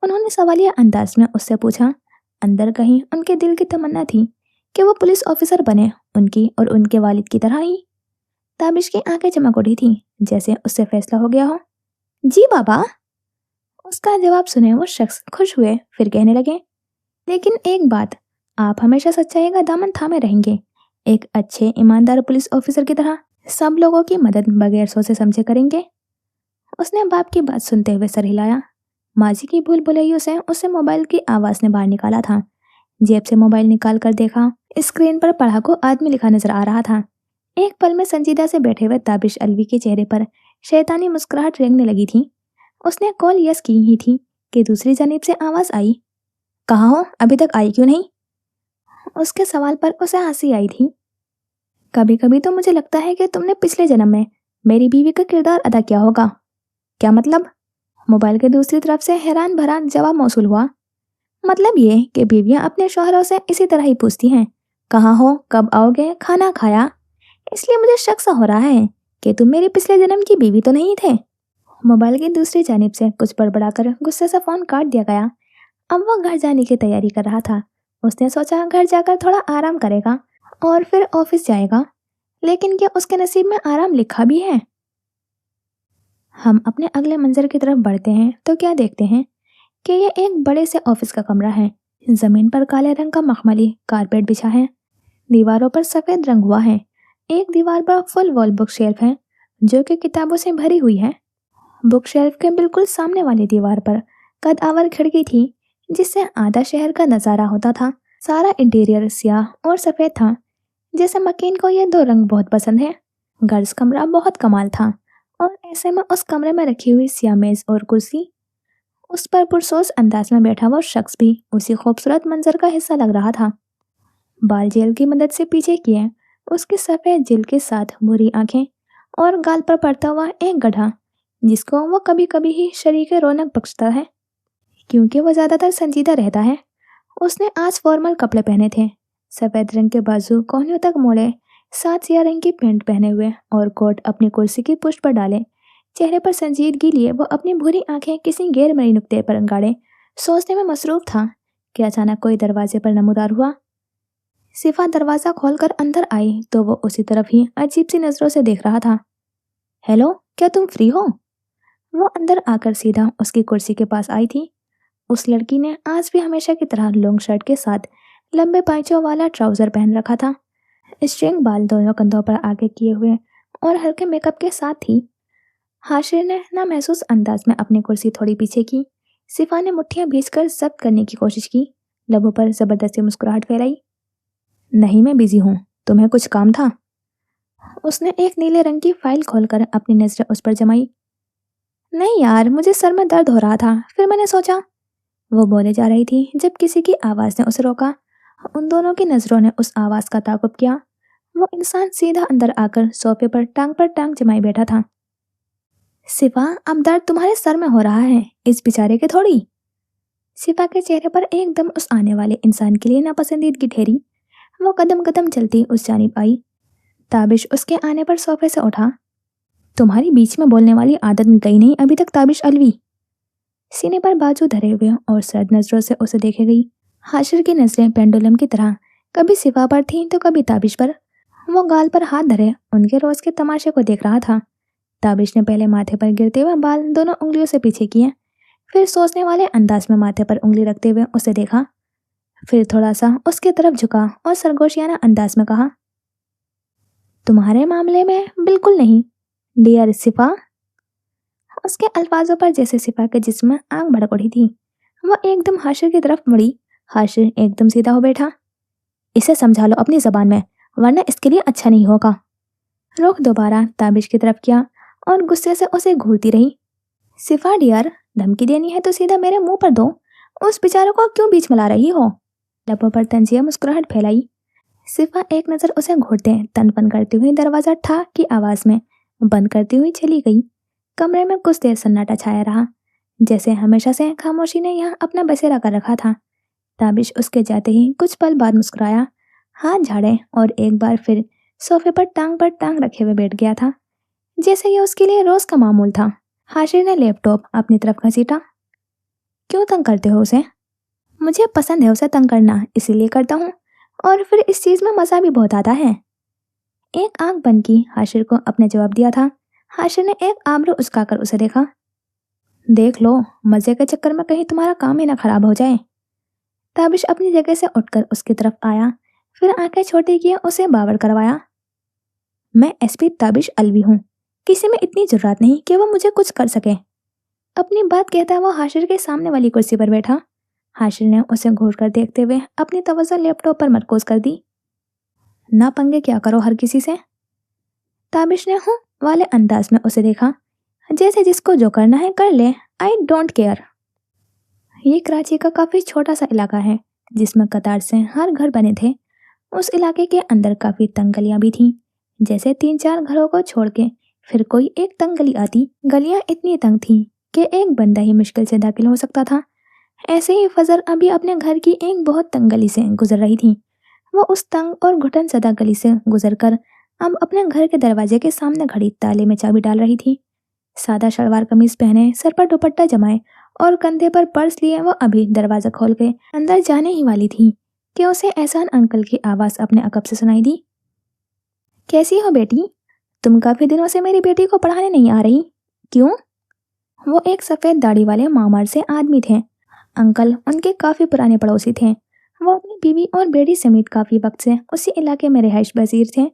उन्होंने सवालिया अंदाज में उससे पूछा। अंदर कहीं उनके दिल की तमन्ना थी कि वो पुलिस ऑफिसर बने, उनकी और उनके वालिद की तरह ही। ताबिश की आंखें चमक उठी थी, जैसे उससे फैसला हो गया हो। जी बाबा। उसका जवाब सुने वो शख्स खुश हुए, फिर कहने लगे, लेकिन एक बात, आप हमेशा सच्चाई का दामन थामे रहेंगे, एक अच्छे ईमानदार पुलिस ऑफिसर की तरह सब लोगों की मदद बगैर सोचे समझे करेंगे। उसने बाप की बात सुनते हुए सर हिलाया। माजी की भूल भुलैयों से उसे मोबाइल की आवाज ने बाहर निकाला था। जेब से मोबाइल निकाल कर देखा, स्क्रीन पर पढ़ाकू आदमी लिखा नजर आ रहा था। एक पल में संजीदा से बैठे हुए ताबिश अलवी के चेहरे पर शैतानी मुस्कुराहट रेंगने लगी थी। उसने कॉल यस की ही थी कि दूसरी जानिब से आवाज आई, कहाँ हो, अभी तक आई क्यों नहीं? उसके सवाल पर उसे हंसी आई थी। कभी कभी तो मुझे लगता है कि तुमने पिछले जन्म में मेरी बीवी का किरदार अदा किया होगा। क्या मतलब? मोबाइल के दूसरी तरफ से हैरान भरा जवाब मौसूल हुआ। मतलब ये कि बीवियां अपने शौहरों से इसी तरह ही पूछती हैं, कहाँ हो, कब आओगे, खाना खाया? इसलिए मुझे शक सा हो रहा है कि तुम मेरे पिछले जन्म की बीवी तो नहीं थे। मोबाइल की दूसरी जानिब से कुछ बड़बड़ाकर गुस्से से फोन काट दिया गया। अब वो घर जाने की तैयारी कर रहा था। उसने सोचा घर जाकर थोड़ा आराम करेगा और फिर ऑफिस जाएगा, लेकिन क्या उसके नसीब में आराम लिखा भी है? हम अपने अगले मंजर की तरफ बढ़ते हैं तो क्या देखते हैं कि ये एक बड़े से ऑफिस का कमरा है। जमीन पर काले रंग का मखमली कारपेट बिछा है। दीवारों पर सफेद रंग हुआ है। एक दीवार पर फुल वॉल बुक शेल्फ है जो कि किताबों से भरी हुई है। बुक शेल्फ के बिल्कुल सामने वाली दीवार पर कदावर खिड़की थी जिससे आधा शहर का नजारा होता था। सारा इंटीरियर स्याह और सफेद था। जैसे मकीन को ये दो रंग बहुत पसंद है। गर्ल्स कमरा बहुत कमाल था और ऐसे में उस कमरे में रखी हुई स्याह मेज और कुर्सी, उस पर पुरसोस अंदाज में बैठा वो शख्स भी उसी खूबसूरत मंजर का हिस्सा लग रहा था। बाल जेल की मदद से पीछे किए, उसकी सफेद जेल के साथ भूरी आंखें और गाल पर पड़ता हुआ एक गड्ढा जिसको वो कभी कभी ही शरीक रौनक बख्शता है। क्योंकि वो ज़्यादातर संजीदा रहता है। उसने आज फॉर्मल कपड़े पहने थे, सफ़ेद रंग के बाजू कोहनियों तक मोड़े, साथ सिया रंग की पैंट पहने हुए और कोट अपनी कुर्सी की पुष्ट पर डाले। चेहरे पर संजीदगी लिए वो अपनी भूरी आंखें किसी गैर मरी नुक्ते पर गाड़े सोचने में मसरूफ था कि अचानक कोई दरवाजे पर नमूदार हुआ। सिफा दरवाज़ा खोलकर अंदर आई तो वो उसी तरफ ही अजीब सी नज़रों से देख रहा था। हेलो, क्या तुम फ्री हो? वो अंदर आकर सीधा उसकी कुर्सी के पास आई थी। उस लड़की ने आज भी हमेशा की तरह लॉन्ग शर्ट के साथ लंबे पाइचों वाला ट्राउजर पहन रखा था। स्ट्रिंग बाल दोनों कंधों पर आगे किए हुए और हल्के मेकअप के साथ थी। हाशिर ने ना महसूस अंदाज में अपनी कुर्सी थोड़ी पीछे की। सिफा ने मुट्ठियां भींचकर जब्त करने की कोशिश की, लबों पर जबरदस्ती मुस्कुराहट फैलाई। नहीं, मैं बिजी हूँ, तुम्हें कुछ काम था? उसने एक नीले रंग की फाइल खोलकर अपनी नजरें उस पर जमाई। नहीं यार, मुझे सर में दर्द हो रहा था, फिर मैंने सोचा। वो बोले जा रही थी जब किसी की आवाज़ ने उसे रोका। उन दोनों की नज़रों ने उस आवाज़ का ताक़ुब किया। वो इंसान सीधा अंदर आकर सोफे पर टांग जमाए बैठा था। सिफा, अब दर्द तुम्हारे सर में हो रहा है, इस बेचारे के थोड़ी। सिफा के चेहरे पर एकदम उस आने वाले इंसान के लिए नापसंदीदगी ठहरी। वो कदम कदम चलती उस जानिब आई। ताबिश उसके आने पर सोफे से उठा। तुम्हारी बीच में बोलने वाली आदत गई नहीं अभी तक ताबिश अलवी। सीने पर बाजू धरे हुए और सर्द नजरों से उसे देखे गई। हाशिर की नजरें पेंडुलम की तरह कभी सिफा पर थीं तो कभी ताबिश पर। वो गाल पर हाथ धरे उनके रोज के तमाशे को देख रहा था। ताबिश ने पहले माथे पर गिरते हुए बाल दोनों उंगलियों से पीछे किए, फिर सोचने वाले अंदाज में माथे पर उंगली रखते हुए उसे देखा, फिर थोड़ा सा उसकी तरफ झुका और सरगोशियाना अंदाज में कहा, तुम्हारे मामले में बिल्कुल नहीं डियर सिफा। उसके अल्फाजों पर जैसे सिफा के जिस्म में आग भड़क उठी थी। वो एकदम हाशिर की तरफ मुड़ी। हाशिर एकदम सीधा हो बैठा। इसे समझा लो अपनी जबान में, वरना इसके लिए अच्छा नहीं होगा। रुख दोबारा ताबिश की तरफ किया और गुस्से से उसे घूरती रही। सिफा डियर, धमकी देनी है तो सीधा मेरे मुंह पर दो, उस बेचारे को क्यों बीच में ला रही हो? लबों पर तंजिया मुस्कुराहट फैलाई। सिफा एक नजर उसे घूरते तनपन करती हुई दरवाजा ठा की आवाज में बंद करती हुई चली गई। कमरे में कुछ देर सन्नाटा छाया रहा, जैसे हमेशा से खामोशी ने यहाँ अपना बसेरा कर रखा था। ताबिश उसके जाते ही कुछ पल बाद मुस्कुराया, हाथ झाड़े और एक बार फिर सोफे पर टांग रखे हुए बैठ गया था, जैसे ये उसके लिए रोज का मामूल था। हाशिर ने लैपटॉप अपनी तरफ घसीटा। क्यों तंग करते हो उसे? मुझे पसंद है उसे तंग करना, इसीलिए करता हूँ, और फिर इस चीज में मजा भी बहुत आता है। एक आंख बंद की हाशिर को अपने जवाब दिया था। हाशिर ने एक आबरू उचकाकर उसे देखा। देख लो, मजे के चक्कर में कहीं तुम्हारा काम ही ना खराब हो जाए। ताबिश अपनी जगह से उठकर उसकी तरफ आया, फिर आंखें छोटी किए उसे बावड़ करवाया। मैं एसपी ताबिश अलवी हूँ, किसी में इतनी जरूरत नहीं कि वो मुझे कुछ कर सके। अपनी बात कहता वो हाशिर के सामने वाली कुर्सी पर बैठा। हाशिर ने उसे घूर कर देखते हुए अपनी तवज्जो लैपटॉप पर मरकूज कर दी। ना पंगे क्या करो हर किसी से। ताबिश ने हूँ वाले अंदाज में उसे देखा, जैसे जिसको जो करना है कर ले, आई डोंट केयर। ये कराची का काफ़ी छोटा सा इलाका है जिसमें कतार से हर घर बने थे। उस इलाके के अंदर काफ़ी तंग गलियाँ भी थीं, जैसे 3-4 घरों को छोड़ के फिर कोई एक तंग गली आती। गलियाँ इतनी तंग थीं कि एक बंदा ही मुश्किल से दाखिल हो सकता था। ऐसे ही फजर अभी अपने घर की एक बहुत तंग गली से गुजर रही थी। वो उस तंग और घुटन सदा गली से गुजर कर अब अपने घर के दरवाजे के सामने खड़ी ताले में चाबी डाल रही थी। सादा शलवार कमीज पहने, सर पर दुपट्टा जमाए और कंधे पर पर्स लिए वो अभी दरवाजा खोल के अंदर जाने ही वाली थी कि उसे एहसान अंकल की आवाज़ अपने अकब से सुनाई दी। कैसी हो बेटी? तुम काफ़ी दिनों से मेरी बेटी को पढ़ाने नहीं आ रही, क्यों? वो एक सफ़ेद दाढ़ी वाले मामर से आदमी थे। अंकल उनके काफ़ी पुराने पड़ोसी थे। वो अपनी बीवी और बेटी समेत काफ़ी वक्त से उसी इलाके में रिहाइश पजीर थे।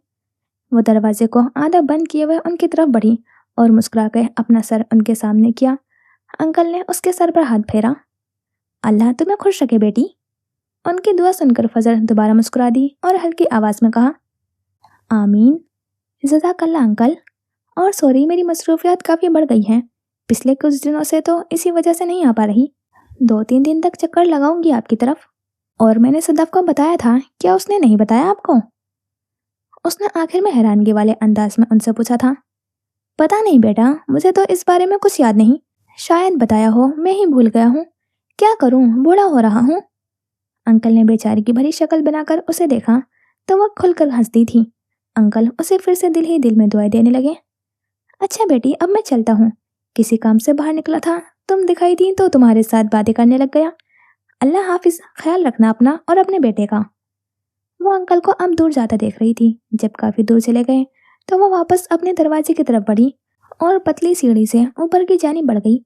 वो दरवाजे को आधा बंद किए हुए उनकी तरफ बढ़ी और मुस्कुरा के अपना सर उनके सामने किया। अंकल ने उसके सर पर हाथ फेरा। अल्लाह तुम्हें खुश रखे बेटी। उनकी दुआ सुनकर फजर दोबारा मुस्कुरा दी और हल्की आवाज़ में कहा, आमीन। जज़ाकल्लाह अंकल, और सॉरी मेरी मसरूफियात काफ़ी बढ़ गई हैं, पिछले कुछ दिनों से तो इसी वजह से नहीं आ पा रही। 2-3 दिन तक चक्कर लगाऊंगी आपकी तरफ। और मैंने सदफ को बताया था, क्या उसने नहीं बताया आपको? उसने आखिर में हैरानगी वाले अंदाज में उनसे पूछा था। पता नहीं बेटा, मुझे तो इस बारे में कुछ याद नहीं, शायद बताया हो, मैं ही भूल गया हूँ। क्या करूं, बूढ़ा हो रहा हूँ। अंकल ने बेचारी की भरी शक्ल बनाकर उसे देखा तो वह खुलकर हंसती थी। अंकल उसे फिर से दिल ही दिल में दुआएं देने लगे। अच्छा बेटी, अब मैं चलता हूँ, किसी काम से बाहर निकला था, तुम दिखाई दी तो तुम्हारे साथ बातें करने लग गया। अल्लाह हाफिज, ख्याल रखना अपना और अपने बेटे का। वो अंकल को अब दूर जाता देख रही थी। जब काफी दूर चले गए तो वो वापस अपने दरवाजे की तरफ बढ़ी और पतली सीढ़ी से ऊपर की जानी बढ़ गई।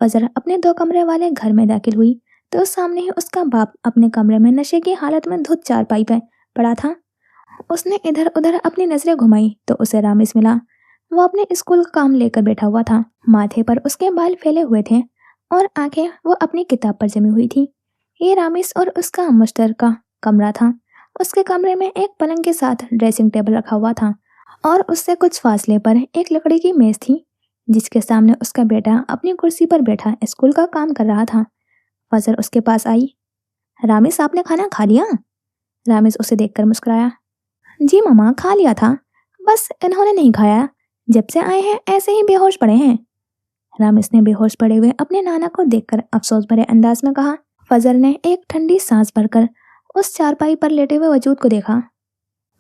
फजर अपने 2 कमरे वाले घर में दाखिल हुई तो सामने ही उसका बाप अपने कमरे में नशे की हालत में धुत चारपाई पे पड़ा था। उसने इधर उधर अपनी नजरें घुमाई तो उसे रामिस मिला। वो अपने स्कूल का काम लेकर बैठा हुआ था। माथे पर उसके बाल फैले हुए थे और आंखें वो अपनी किताब पर जमी हुई थी। ये रामिस और उसका मुश्तरका कमरा था। उसके कमरे में एक पलंग के साथ ड्रेसिंग टेबल रखा हुआ था और उससे कुछ फासले पर एक लकड़ी की मेज थी जिसके सामने उसका बेटा अपनी कुर्सी पर बैठा स्कूल का काम कर रहा था। फजर उसके पास आई। रामिस, आपने खाना खा लिया? रामिस उसे देखकर मुस्कुराया। जी मम्मा, खा लिया था, बस इन्होंने नहीं खाया, जब से आए हैं ऐसे ही बेहोश पड़े हैं। रामिस ने बेहोश पड़े हुए अपने नाना को देखकर अफसोस भरे अंदाज में कहा। फजर ने एक ठंडी सांस भरकर उस चारपाई पर लेटे हुए वजूद को देखा।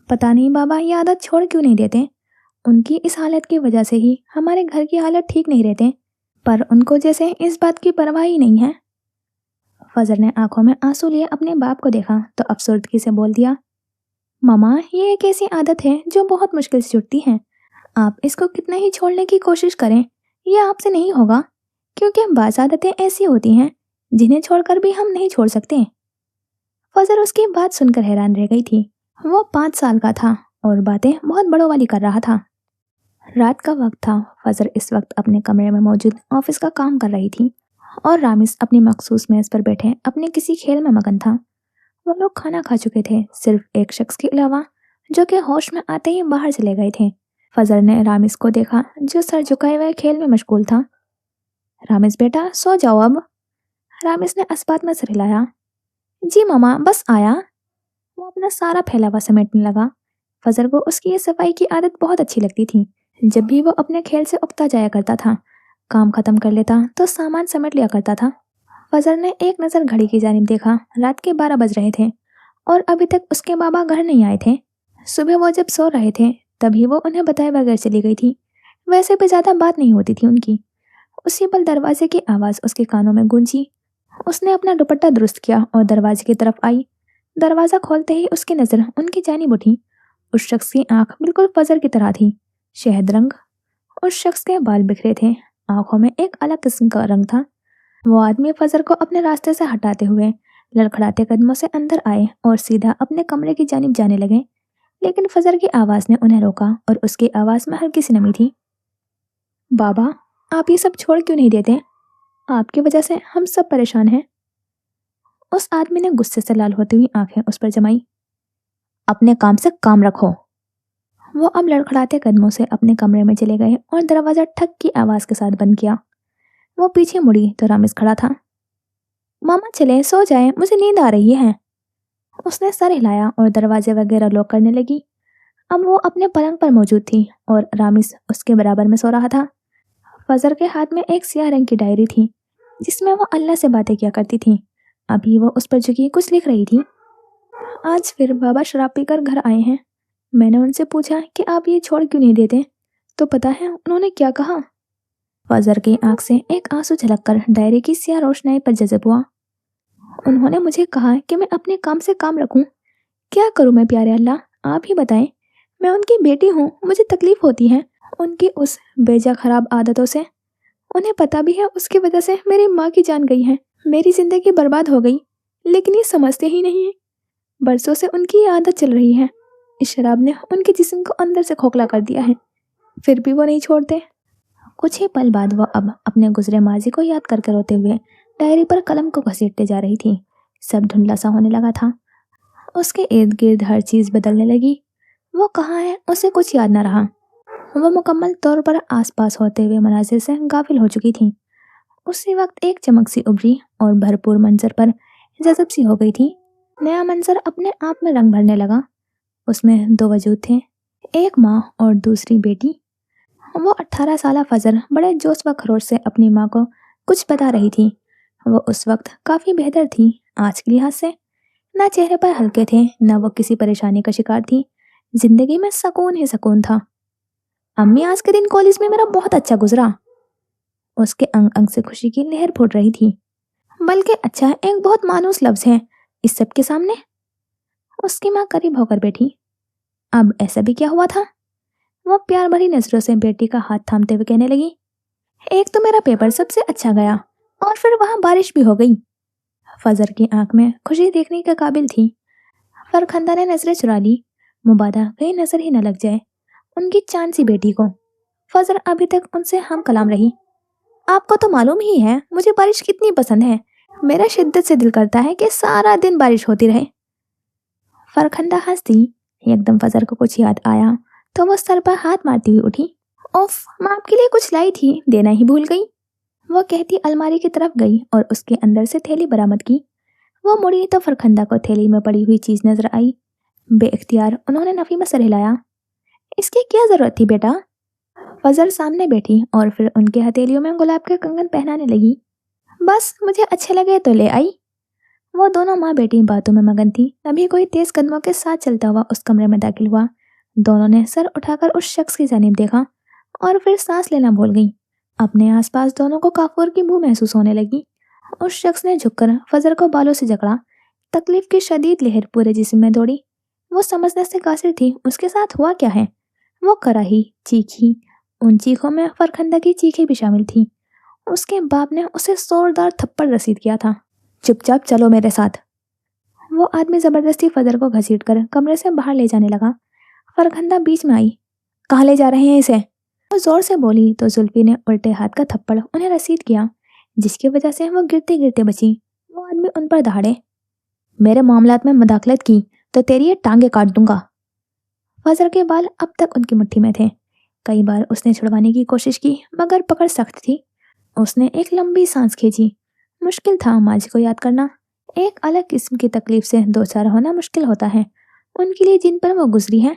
पता नहीं बाबा ये आदत छोड़ क्यों नहीं देते। उनकी इस हालत की वजह से ही हमारे घर की हालत ठीक नहीं रहते, पर उनको जैसे इस बात की परवाह ही नहीं है। फजर ने आंखों में आंसू लिए अपने बाप को देखा तो अफसरदगी से बोल दिया, मामा ये एक ऐसी आदत है जो बहुत मुश्किल से छूटती है। आप इसको कितना ही छोड़ने की कोशिश करें ये आपसे नहीं होगा, क्योंकि बाज़ आदतें ऐसी होती हैं जिन्हें छोड़कर भी हम नहीं छोड़ सकते। फजर उसकी बात सुनकर हैरान रह गई थी। वो 5 साल का था और बातें बहुत बड़ों वाली कर रहा था। रात का वक्त था। फजर इस वक्त अपने कमरे में मौजूद ऑफिस का काम कर रही थी और रामिस अपनी मखसूस मेज पर बैठे अपने किसी खेल में मगन था। वो लोग खाना खा चुके थे, सिर्फ एक शख्स के अलावा, जो कि होश में आते ही बाहर चले गए थे। फजर ने रामिस को देखा जो सर झुकाए हुए खेल में मशगूल था। रामिस बेटा, सो जाओ अब। रामिस ने अस्पात में सर हिलाया। जी मामा, बस आया। वो अपना सारा फैलावा समेटने लगा। फजर को उसकी ये सफाई की आदत बहुत अच्छी लगती थी। जब भी वो अपने खेल से उकता जाया करता था, काम खत्म कर लेता तो सामान समेट लिया करता था। फजर ने एक नज़र घड़ी की जानिब देखा। रात के 12 बज रहे थे और अभी तक उसके बाबा घर नहीं आए थे। सुबह वो जब सो रहे थे तभी वो उन्हें बताए बगैर चली गई थी। वैसे भी ज़्यादा बात नहीं होती थी उनकी। उसी पल दरवाजे की आवाज़ उसके कानों में गूंजी। उसने अपना दुपट्टा दुरुस्त किया और दरवाजे की तरफ आई। दरवाज़ा खोलते ही उसकी नज़र उनकी जानिब उठी। उस शख्स की आंख बिल्कुल फजर की तरह थी, शहद रंग। उस शख्स के बाल बिखरे थे, आंखों में एक अलग किस्म का रंग था। वो आदमी फजर को अपने रास्ते से हटाते हुए लड़खड़ाते कदमों से अंदर आए और सीधा अपने कमरे की जानिब जाने लगे, लेकिन फजर की आवाज़ ने उन्हें रोका और उसकी आवाज़ में हल्की सी नमी थी। बाबा, आप ये सब छोड़ क्यों नहीं देते? आपकी वजह से हम सब परेशान हैं। उस आदमी ने गुस्से से लाल होती हुई आंखें उस पर जमाई। अपने काम से काम रखो। वो अब लड़खड़ाते कदमों से अपने कमरे में चले गए और दरवाजा ठक की आवाज़ के साथ बंद किया। वो पीछे मुड़ी तो रामिस खड़ा था। मामा चले, सो जाए, मुझे नींद आ रही है। उसने सर हिलाया और दरवाजे वगैरह लॉक करने लगी। अब वो अपने पलंग पर मौजूद थी और रामिस उसके बराबर में सो रहा था। फजर के हाथ में एक सियाह रंग की डायरी थी जिसमें वो अल्लाह से बातें किया करती थी। अभी वो उस पर झुकी कुछ लिख रही थी। आज फिर बाबा शराब पीकर घर आए हैं। मैंने उनसे पूछा कि आप ये छोड़ क्यों नहीं देते, तो पता है उन्होंने क्या कहा? फजर की आंख से एक आंसू झलककर डायरी की सियाह रोशनाई पर जज़ब हुआ। उन्होंने मुझे कहा कि मैं अपने काम से काम रखूं। क्या करूं मैं प्यारे अल्लाह, आप ही बताएं। मैं उनकी बेटी हूं, मुझे तकलीफ होती है उनकी उस बेजा खराब आदतों से। उन्हें पता भी है उसकी वजह से मेरी माँ की जान गई है, मेरी जिंदगी बर्बाद हो गई, लेकिन ये समझते ही नहीं है। बरसों से उनकी ये आदत चल रही है। इस शराब ने उनके जिस्म को अंदर से खोखला कर दिया है, फिर भी वो नहीं छोड़ते। कुछ ही पल बाद वो अब अपने गुजरे माजी को याद करके रोते हुए डायरी पर कलम को घसीटते जा रही थी। सब धुंधला सा होने लगा था। उसके इर्द गिर्द हर चीज़ बदलने लगी। वो कहाँ है उसे कुछ याद न रहा। वो मुकम्मल तौर पर आसपास होते हुए मनाजिर से गाफिल हो चुकी थी। उसी वक्त एक चमक सी उभरी और भरपूर मंजर पर जज़ब सी हो गई थी। नया मंजर अपने आप में रंग भरने लगा। उसमें 2 वजूद थे, एक माँ और दूसरी बेटी। वो 18 साला फजर बड़े जोश व खरोश से अपनी माँ को कुछ बता रही थी। وہ اس وقت کافی بہتر تھی آج کے لحاظ سے، نہ چہرے پر ہلکے تھے نہ وہ کسی پریشانی کا شکار تھی، زندگی میں سکون ہی سکون تھا۔ امی آج کے دن کالج میں میرا بہت اچھا گزرا، اس کے انگ انگ سے خوشی کی لہر پھوٹ رہی تھی۔ بلکہ اچھا ایک بہت مانوس لفظ ہے اس سب کے سامنے۔ اس کی ماں قریب ہو کر بیٹھی۔ اب ایسا بھی کیا ہوا تھا؟ وہ پیار بھری نظروں سے بیٹی کا ہاتھ تھامتے ہوئے کہنے لگی، ایک تو میرا پیپر سب سے اچھا گیا اور پھر وہاں بارش بھی ہو گئی۔ فضر کی آنکھ میں خوشی دیکھنے کے قابل تھی۔ فرخندہ نے نظریں چرا لی، مبادہ کہیں نظر ہی نہ لگ جائے ان کی چاند سی بیٹی کو۔ فضر ابھی تک ان سے ہم کلام رہی۔ آپ کو تو معلوم ہی ہے مجھے بارش کتنی پسند ہے، میرا شدت سے دل کرتا ہے کہ سارا دن بارش ہوتی رہے۔ فرخندہ ہنسی۔ ایک دم فضر کو کچھ یاد آیا تو وہ سر پر ہاتھ مارتی ہوئی اٹھی۔ اوف، میں آپ کے لیے کچھ لائی تھی، دینا ہی بھول گئی، وہ کہتی الماری کی طرف گئی اور اس کے اندر سے تھیلی برآمد کی۔ وہ مڑی تو فرخندہ کو تھیلی میں پڑی ہوئی چیز نظر آئی۔ بے اختیار انہوں نے نفی میں سر ہلایا۔ اس کی کیا ضرورت تھی بیٹا؟ فضل سامنے بیٹھی اور پھر ان کے ہتھیلیوں میں گلاب کے کنگن پہنانے لگی۔ بس مجھے اچھے لگے تو لے آئی۔ وہ دونوں ماں بیٹی باتوں میں مگن تھی، تبھی کوئی تیز قدموں کے ساتھ چلتا ہوا اس کمرے میں داخل ہوا۔ دونوں نے سر اٹھا کر اس شخص کی جانب دیکھا اور پھر سانس لینا بھول گئی۔ اپنے آس پاس دونوں کو کافور کی بو محسوس ہونے لگی۔ اس شخص نے جھک کر فضر کو بالوں سے جکڑا۔ تکلیف کی شدید لہر پورے جسم میں دوڑی۔ وہ سمجھنے سے قاصر تھی اس کے ساتھ ہوا کیا ہے۔ وہ کراہی، چیخی، ان چیخوں میں فرخندہ کی چیخیں بھی شامل تھیں۔ اس کے باپ نے اسے زوردار تھپڑ رسید کیا تھا۔ چپ چاپ چلو میرے ساتھ۔ وہ آدمی زبردستی فضر کو گھسیٹ کر کمرے سے باہر لے جانے لگا۔ فرخندہ بیچ میں آئی۔ کہاں لے جا رہے ہیں اسے؟ وہ زور سے بولی تو زلفی نے الٹے ہاتھ کا تھپڑ انہیں رسید کیا، جس کی وجہ سے وہ گرتے گرتے بچی۔ وہ آدمی ان پر دہاڑے، میرے معاملات میں مداخلت کی تو تیری یہ ٹانگیں کاٹ دوں گا۔ فضر کے بال اب تک ان کی مٹھی میں تھے۔ کئی بار اس نے چھڑوانے کی کوشش کی مگر پکڑ سخت تھی۔ اس نے ایک لمبی سانس کھینچی۔ مشکل تھا ماضی کو یاد کرنا۔ ایک الگ قسم کی تکلیف سے دوچار ہونا مشکل ہوتا ہے ان کے لیے جن پر وہ گزری ہے۔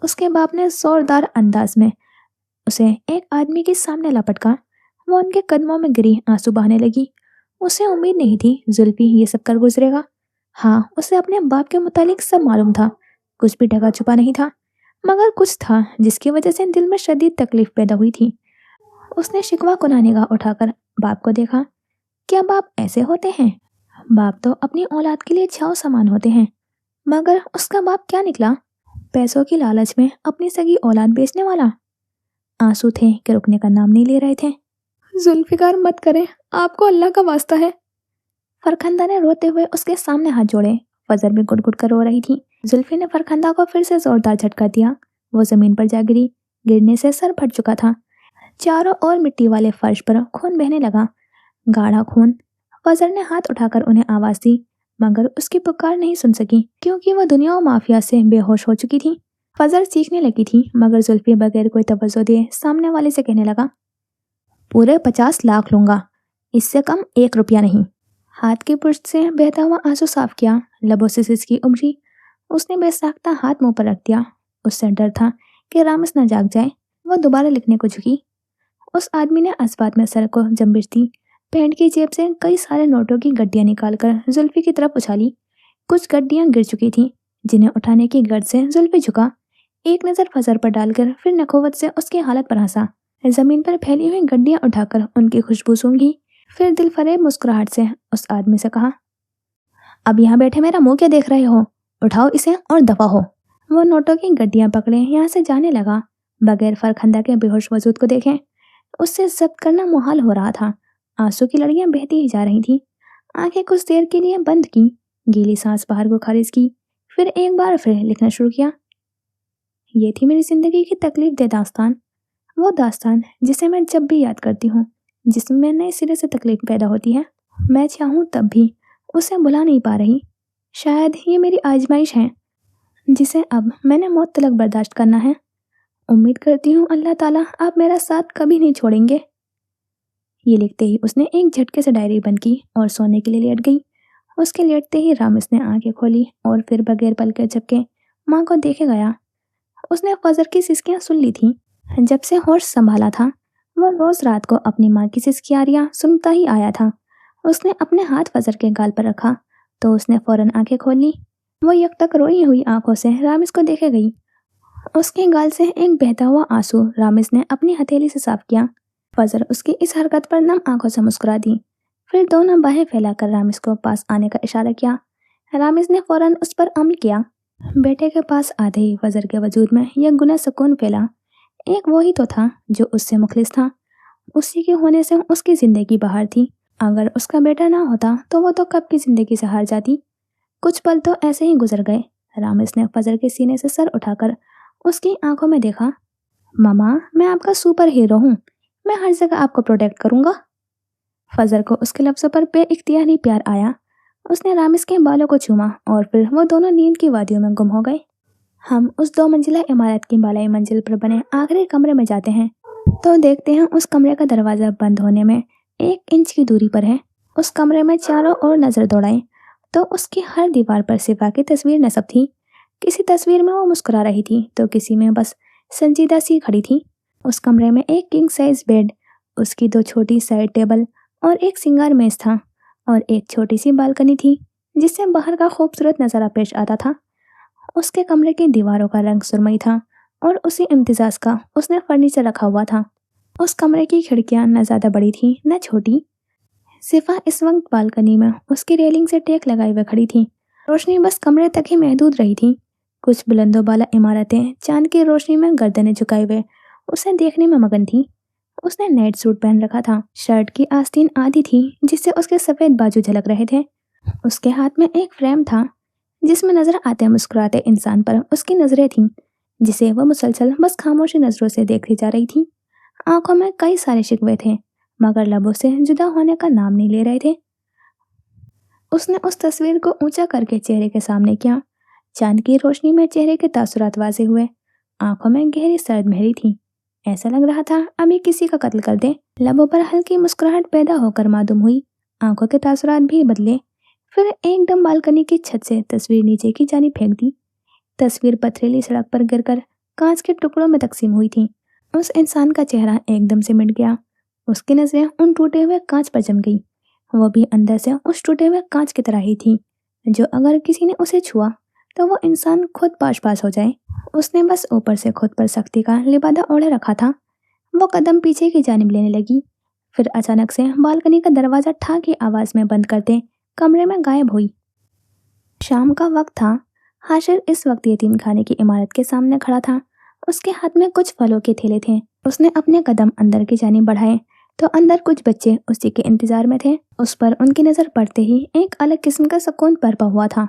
اس کے باپ نے زوردار انداز میں اسے ایک آدمی کے سامنے لپٹکا۔ وہ ان کے قدموں میں گری، آنسو بہانے لگی۔ اسے امید نہیں تھی زلفی یہ سب کر گزرے گا۔ ہاں، اسے اپنے باپ کے متعلق سب معلوم تھا، کچھ بھی ڈھکا چھپا نہیں تھا، مگر کچھ تھا جس کی وجہ سے دل میں شدید تکلیف پیدا ہوئی تھی۔ اس نے شکوہ کناہ نگاہ اٹھا کر باپ کو دیکھا۔ کیا باپ ایسے ہوتے ہیں؟ باپ تو اپنی اولاد کے لیے چھاؤ سامان ہوتے ہیں، مگر اس کا باپ کیا نکلا؟ پیسوں کی لالچ میں اپنی سگی اولاد بیچنے والا۔ آنسو تھے کہ رکنے کا نام نہیں لے رہے تھے۔ ذوالفقار مت کریں، آپ کو اللہ کا واسطہ ہے۔ فرخندہ نے روتے ہوئے اس کے سامنے ہاتھ جوڑے۔ فضر بھی گٹ گٹ کر رو رہی تھی۔ زلفی نے فرخندہ کو پھر سے زوردار جھٹکا دیا۔ وہ زمین پر جا گری۔ گرنے سے سر پھٹ چکا تھا۔ چاروں اور مٹی والے فرش پر خون بہنے لگا، گاڑھا خون۔ فضر نے ہاتھ اٹھا کر انہیں آواز دی مگر اس کی پکار نہیں سن سکی کیونکہ وہ دنیا و مافیا سے بے ہوش ہو چکی تھی۔ فضر چیخنے لگی تھی مگر زلفی بغیر کوئی توجہ دیے سامنے والے سے کہنے لگا، پورے 50 لاکھ لوں گا، اس سے کم 1 روپیہ نہیں۔ ہاتھ کی پشت سے بہتا ہوا آنسو صاف کیا، لبوں سے سسکی ابھری۔ اس نے بے ساختہ ہاتھ منہ پر رکھ دیا۔ اس سے ڈر تھا کہ رامس نہ جاگ جائے۔ وہ دوبارہ لکھنے کو جھکی۔ اس آدمی نے اسبات میں سر کو جنبش دی۔ پینٹ کی جیب سے کئی سارے نوٹوں کی گڈیاں نکال کر زلفی کی طرف اچھالی۔ کچھ گڈیاں گر چکی تھیں جنہیں اٹھانے کی گرج سے زلفی جھکا۔ ایک نظر فضر پر ڈال کر پھر نخوت سے اس کی حالت پر ہنسا۔ زمین پر پھیلی ہوئی گڈیاں اٹھا کر ان کی خوشبو سونگھی، پھر دل فریب مسکراہٹ سے اس آدمی سے کہا، اب یہاں بیٹھے میرا منہ کیا دیکھ رہے ہو؟ اٹھاؤ اسے اور دفع ہو۔ وہ نوٹوں کی گڈیاں پکڑے یہاں سے جانے لگا بغیر فرخندہ کے بے ہوش وجود کو دیکھے۔ اس سے ضبط کرنا محال ہو رہا تھا۔ آنسو کی لڑیاں بہتی ہی جا رہی تھیں۔ آنکھیں کچھ دیر کے لیے بند کی، گیلی سانس باہر کو خارج کی، پھر ایک بار پھر لکھنا شروع کیا۔ یہ تھی میری زندگی کی تکلیف دہ داستان، وہ داستان جسے میں جب بھی یاد کرتی ہوں جسم میں نئے سرے سے تکلیف پیدا ہوتی ہے۔ میں چاہوں تب بھی اسے بھلا نہیں پا رہی۔ شاید یہ میری آزمائش ہے جسے اب میں نے موت تلک برداشت کرنا ہے۔ امید کرتی ہوں اللہ تعالیٰ آپ میرا ساتھ کبھی نہیں چھوڑیں گے۔ یہ لکھتے ہی اس نے ایک جھٹکے سے ڈائری بند کی اور سونے کے لیے لیٹ گئی۔ اس کے لیٹتے ہی رامس نے آنکھیں کھولی اور پھر بغیر پلکے جھپکے ماں کو دیکھے گیا۔ اس نے فضر کی سسکیاں سن لی تھیں۔ جب سے ہوش سنبھالا تھا وہ روز رات کو اپنی ماں کی سسکیاریاں سنتا ہی آیا تھا۔ उसने अपने हाथ फजर के गाल पर रखा तो उसने फौरन आंखें खोल ली। वो यकतक रोई हुई आंखों से रामिस को देखे गई। उसके गाल से एक बहता हुआ आंसू रामिस ने अपनी हथेली से साफ किया। फजर उसकी इस हरकत पर नम आंखों से मुस्कुरा दी, फिर दोनों बाहें फैलाकर रामिस को पास आने का इशारा किया। रामिस ने फौरन उस पर अमल किया। बेटे के पास आते ही फजर के वजूद में यह गुना सुकून फैला। एक वो ही तो था जो उससे मुखलिस था। उसी के होने से उसकी जिंदगी बहार थी। अगर उसका बेटा ना होता तो वो तो कब की जिंदगी से हार जाती। कुछ पल तो ऐसे ही गुजर गए। रामिस ने फजर के सीने से सर उठाकर उसकी आंखों में देखा। मामा, मैं आपका सुपर हीरो हूँ, मैं हर जगह आपको प्रोटेक्ट करूंगा। फजर को उसके लफ्जों पर बेइख्तियारी प्यार आया। उसने रामिस के बालों को चूमा और फिर वो दोनों नींद की वादियों में गुम हो गए। हम उस 2 मंजिला इमारत की बालाई मंजिल पर बने आखिरी कमरे में जाते हैं तो देखते हैं उस कमरे का दरवाजा बंद होने में 1 इंच की दूरी पर है। उस कमरे में चारों ओर नजर दौड़ाएं तो उसकी हर दीवार पर सिवा की तस्वीर नस्ब थी। किसी तस्वीर में वो मुस्कुरा रही थी तो किसी में बस संजीदा सी खड़ी थी। उस कमरे में एक किंग साइज बेड, उसकी 2 छोटी साइड टेबल और एक सिंगार मेज था और एक छोटी सी बालकनी थी जिससे बाहर का खूबसूरत नज़ारा पेश आता था। उसके कमरे की दीवारों का रंग सुरमई था और उसी इम्तिजाज का उसने फर्नीचर रखा हुआ था। उस कमरे की खिड़कियां न ज़्यादा बड़ी थी न छोटी। सिफा इस वक्त बालकनी में उसकी रेलिंग से टेक लगाई हुई खड़ी थी। रोशनी बस कमरे तक ही महदूद रही थी। कुछ बुलंदों बाला इमारतें चांद की रोशनी में गर्दनें झुकाए हुए उसे देखने में मगन थी। उसने नाइट सूट पहन रखा था। शर्ट की आस्तीन आधी थी जिससे उसके सफ़ेद बाजू झलक रहे थे। उसके हाथ में एक फ्रेम था जिसमें नजर आते मुस्कुराते इंसान पर उसकी नजरें थीं, जिसे वह मुसलसल बस खामोशी नजरों से देखती जा रही थी। आंखों में कई सारे शिकवे थे मगर लबों से जुदा होने का नाम नहीं ले रहे थे। उसने उस तस्वीर को ऊंचा करके चेहरे के सामने किया। चांद की रोशनी में चेहरे के तासुरात वाज़े हुए। आंखों में गहरी सर्द महरी थी। ऐसा लग रहा था अभी किसी का कत्ल कर दे। लबों पर हल्की मुस्कुराहट पैदा होकर मालूम हुई। आंखों के तासुरात भी बदले। फिर एकदम बालकनी की छत से तस्वीर नीचे की जानी फेंक दी। तस्वीर पथरीली सड़क पर गिरकर कांच के टुकड़ों में तकसीम हुई थी। उस इंसान का चेहरा एकदम से मिट गया। उसकी नजरें उन टूटे हुए कांच पर जम गई। वो भी अंदर से उस टूटे हुए कांच की तरह ही थी जो अगर किसी ने उसे छुआ तो वो इंसान खुद पाश पास हो जाए। उसने बस ऊपर से खुद पर सख्ती का लिबादा ओढ़े रखा था। वो कदम पीछे की जानिब लेने लगी। फिर अचानक से बालकनी का दरवाजा ठा की आवाज में बंद करते कमरे में गायब हुई। शाम का वक्त था। हाशिर इस वक्त यतीम खाने की इमारत के सामने खड़ा था। उसके हाथ में कुछ फलों के थैले थे। उसने अपने कदम अंदर की जानिब बढ़ाए तो अंदर कुछ बच्चे उसी के इंतजार में थे। उस पर उनकी नज़र पड़ते ही एक अलग किस्म का सुकून बरपा हुआ था।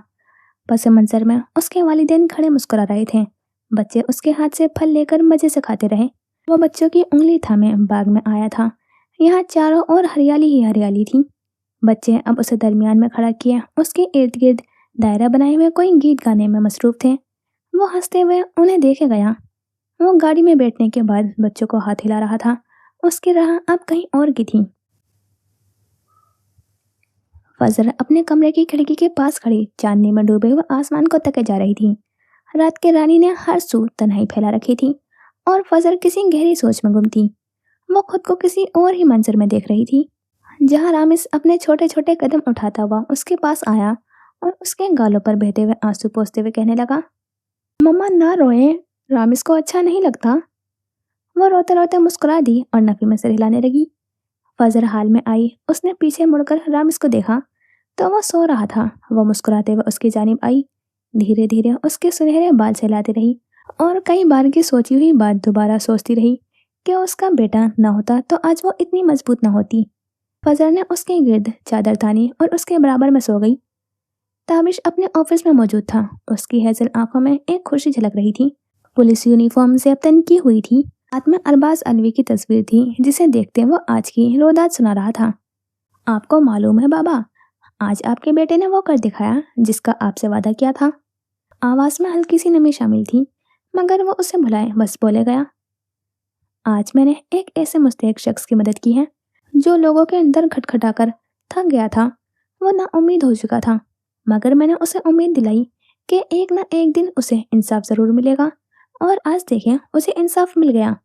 पस मंजर में उसके वालिदैन खड़े मुस्कुरा रहे थे। बच्चे उसके हाथ से फल लेकर मजे से खाते रहे। वो बच्चों की उंगली थामे बाग में आया था। यहाँ चारों ओर हरियाली ही हरियाली थी। बच्चे अब उसे दरमियान में खड़ा किए उसके इर्द गिर्द दायरा बनाए हुए कोई गीत गाने में मसरूफ थे। वो हंसते हुए उन्हें देखे गया। वो गाड़ी में बैठने के बाद बच्चों को हाथ हिला रहा था। उसकी राह अब कहीं और की थी। फजर अपने कमरे की खिड़की के पास खड़ी चांदनी में डूबे हुए आसमान को तके जा रही थी। रात के रानी ने हर सू तन्हाई फैला रखी थी और फजर किसी गहरी सोच में गुम थी। वो खुद को किसी और ही मंजर में देख रही थी जहाँ रामिस अपने छोटे छोटे कदम उठाता हुआ उसके पास आया और उसके गालों पर बहते हुए आंसू पोंछते हुए कहने लगा, मम्मा ना रोए, रामिस को अच्छा नहीं लगता। वो रोते रोते मुस्कुरा दी और नफी में सिर हिलाने लगी। फजर हाल में आई। उसने पीछे मुड़कर रामिस को देखा तो वो सो रहा था। वो मुस्कुराते हुए उसकी जानिब आई। धीरे धीरे उसके सुनहरे बाल सहलाती रही और कई बार की सोची हुई बात दोबारा सोचती रही कि उसका बेटा न होता तो आज वो इतनी मजबूत न होती। फजर ने उसके गिर्द चादर तानी और उसके बराबर में सो गई। ताबिश अपने ऑफिस में मौजूद था। उसकी हैजल आंखों में एक खुशी झलक रही थी। पुलिस यूनिफॉर्म से तन की हुई थी। हाथ में अरबाज अलवी की तस्वीर थी जिसे देखते वो आज की रोदात सुना रहा था। आपको मालूम है बाबा, आज आपके बेटे ने वो कर दिखाया जिसका आपसे वादा किया था। आवाज में हल्की सी नमी शामिल थी मगर वो उसे भुलाए बस बोले गया, आज मैंने एक ऐसे मुस्तैक शख्स की मदद की है जो लोगों के अंदर खटखटाकर थक गया था। वो नाउम्मीद हो चुका था मगर मैंने उसे उम्मीद दिलाई कि एक ना एक दिन उसे इंसाफ ज़रूर मिलेगा और आज देखें उसे इंसाफ मिल गया।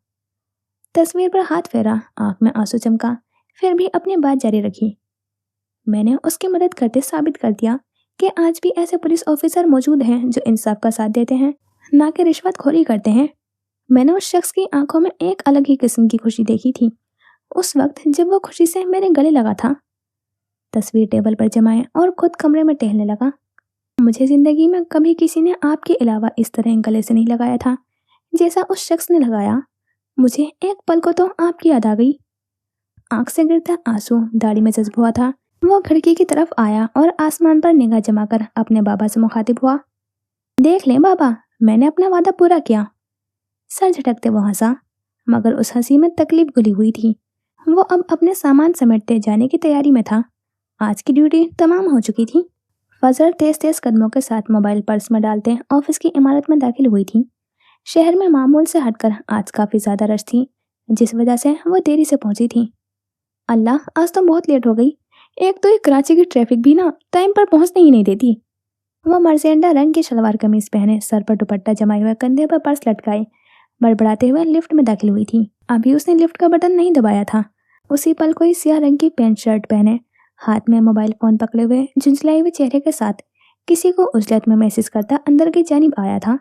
तस्वीर पर हाथ फेरा, आंख में आंसू चमका, फिर भी अपनी बात जारी रखी। میں نے उसकी मदद करते साबित कर दिया कि आज भी ऐसे पुलिस ऑफिसर मौजूद हैं जो इंसाफ का साथ देते हैं, ना कि रिश्वतखोरी करते हैं। मैंने उस शख्स की आंखों में एक अलग ही किस्म की खुशी देखी थी। उस वक्त जब वो खुशी से मेरे गले लगा था, तस्वीर टेबल पर जमाए और खुद कमरे में टहलने लगा। मुझे जिंदगी में कभी किसी ने आपके अलावा इस तरह गले से नहीं लगाया था जैसा उस शख्स ने लगाया। मुझे एक पल को तो आपकी याद आ गई। आंख से गिरता आंसू दाढ़ी में जज्ब हुआ था। वो खिड़की की तरफ आया और आसमान पर निगाह जमाकर अपने बाबा से मुखातिब हुआ। देख लें बाबा, मैंने अपना वादा पूरा किया। सर झटकते वो हंसा, मगर उस हंसी में तकलीफ घुली हुई थी। वो अब अपने सामान समेटते जाने की तैयारी में था। आज की ड्यूटी तमाम हो चुकी थी। फजर तेज तेज कदमों के साथ मोबाइल पर्स में डालते ऑफिस की इमारत में दाखिल हुई थी। शहर में मामूल से हटकर आज काफ़ी ज़्यादा रश थी, जिस वजह से वो देरी से पहुंची थी। अल्लाह, आज तो बहुत लेट हो गई। एक तो ये कराची की ट्रैफिक भी ना टाइम पर पहुंचने ही नहीं देती। वो मर्जेंडा रंग की शलवार कमीज पहने, सर पर दुपट्टा जमाए हुए, कंधे पर पर्स लटकाए, बड़बड़ाते हुए लिफ्ट में दाखिल हुई थी। अभी उसने लिफ्ट का बटन नहीं दबाया था। उसी पल कोई स्याह रंग की पैंट शर्ट पहने, हाथ में मोबाइल फोन पकड़े हुए, झुंझलाए हुए चेहरे के साथ किसी को उजलत में मैसेज करता अंदर की जानिब आया था।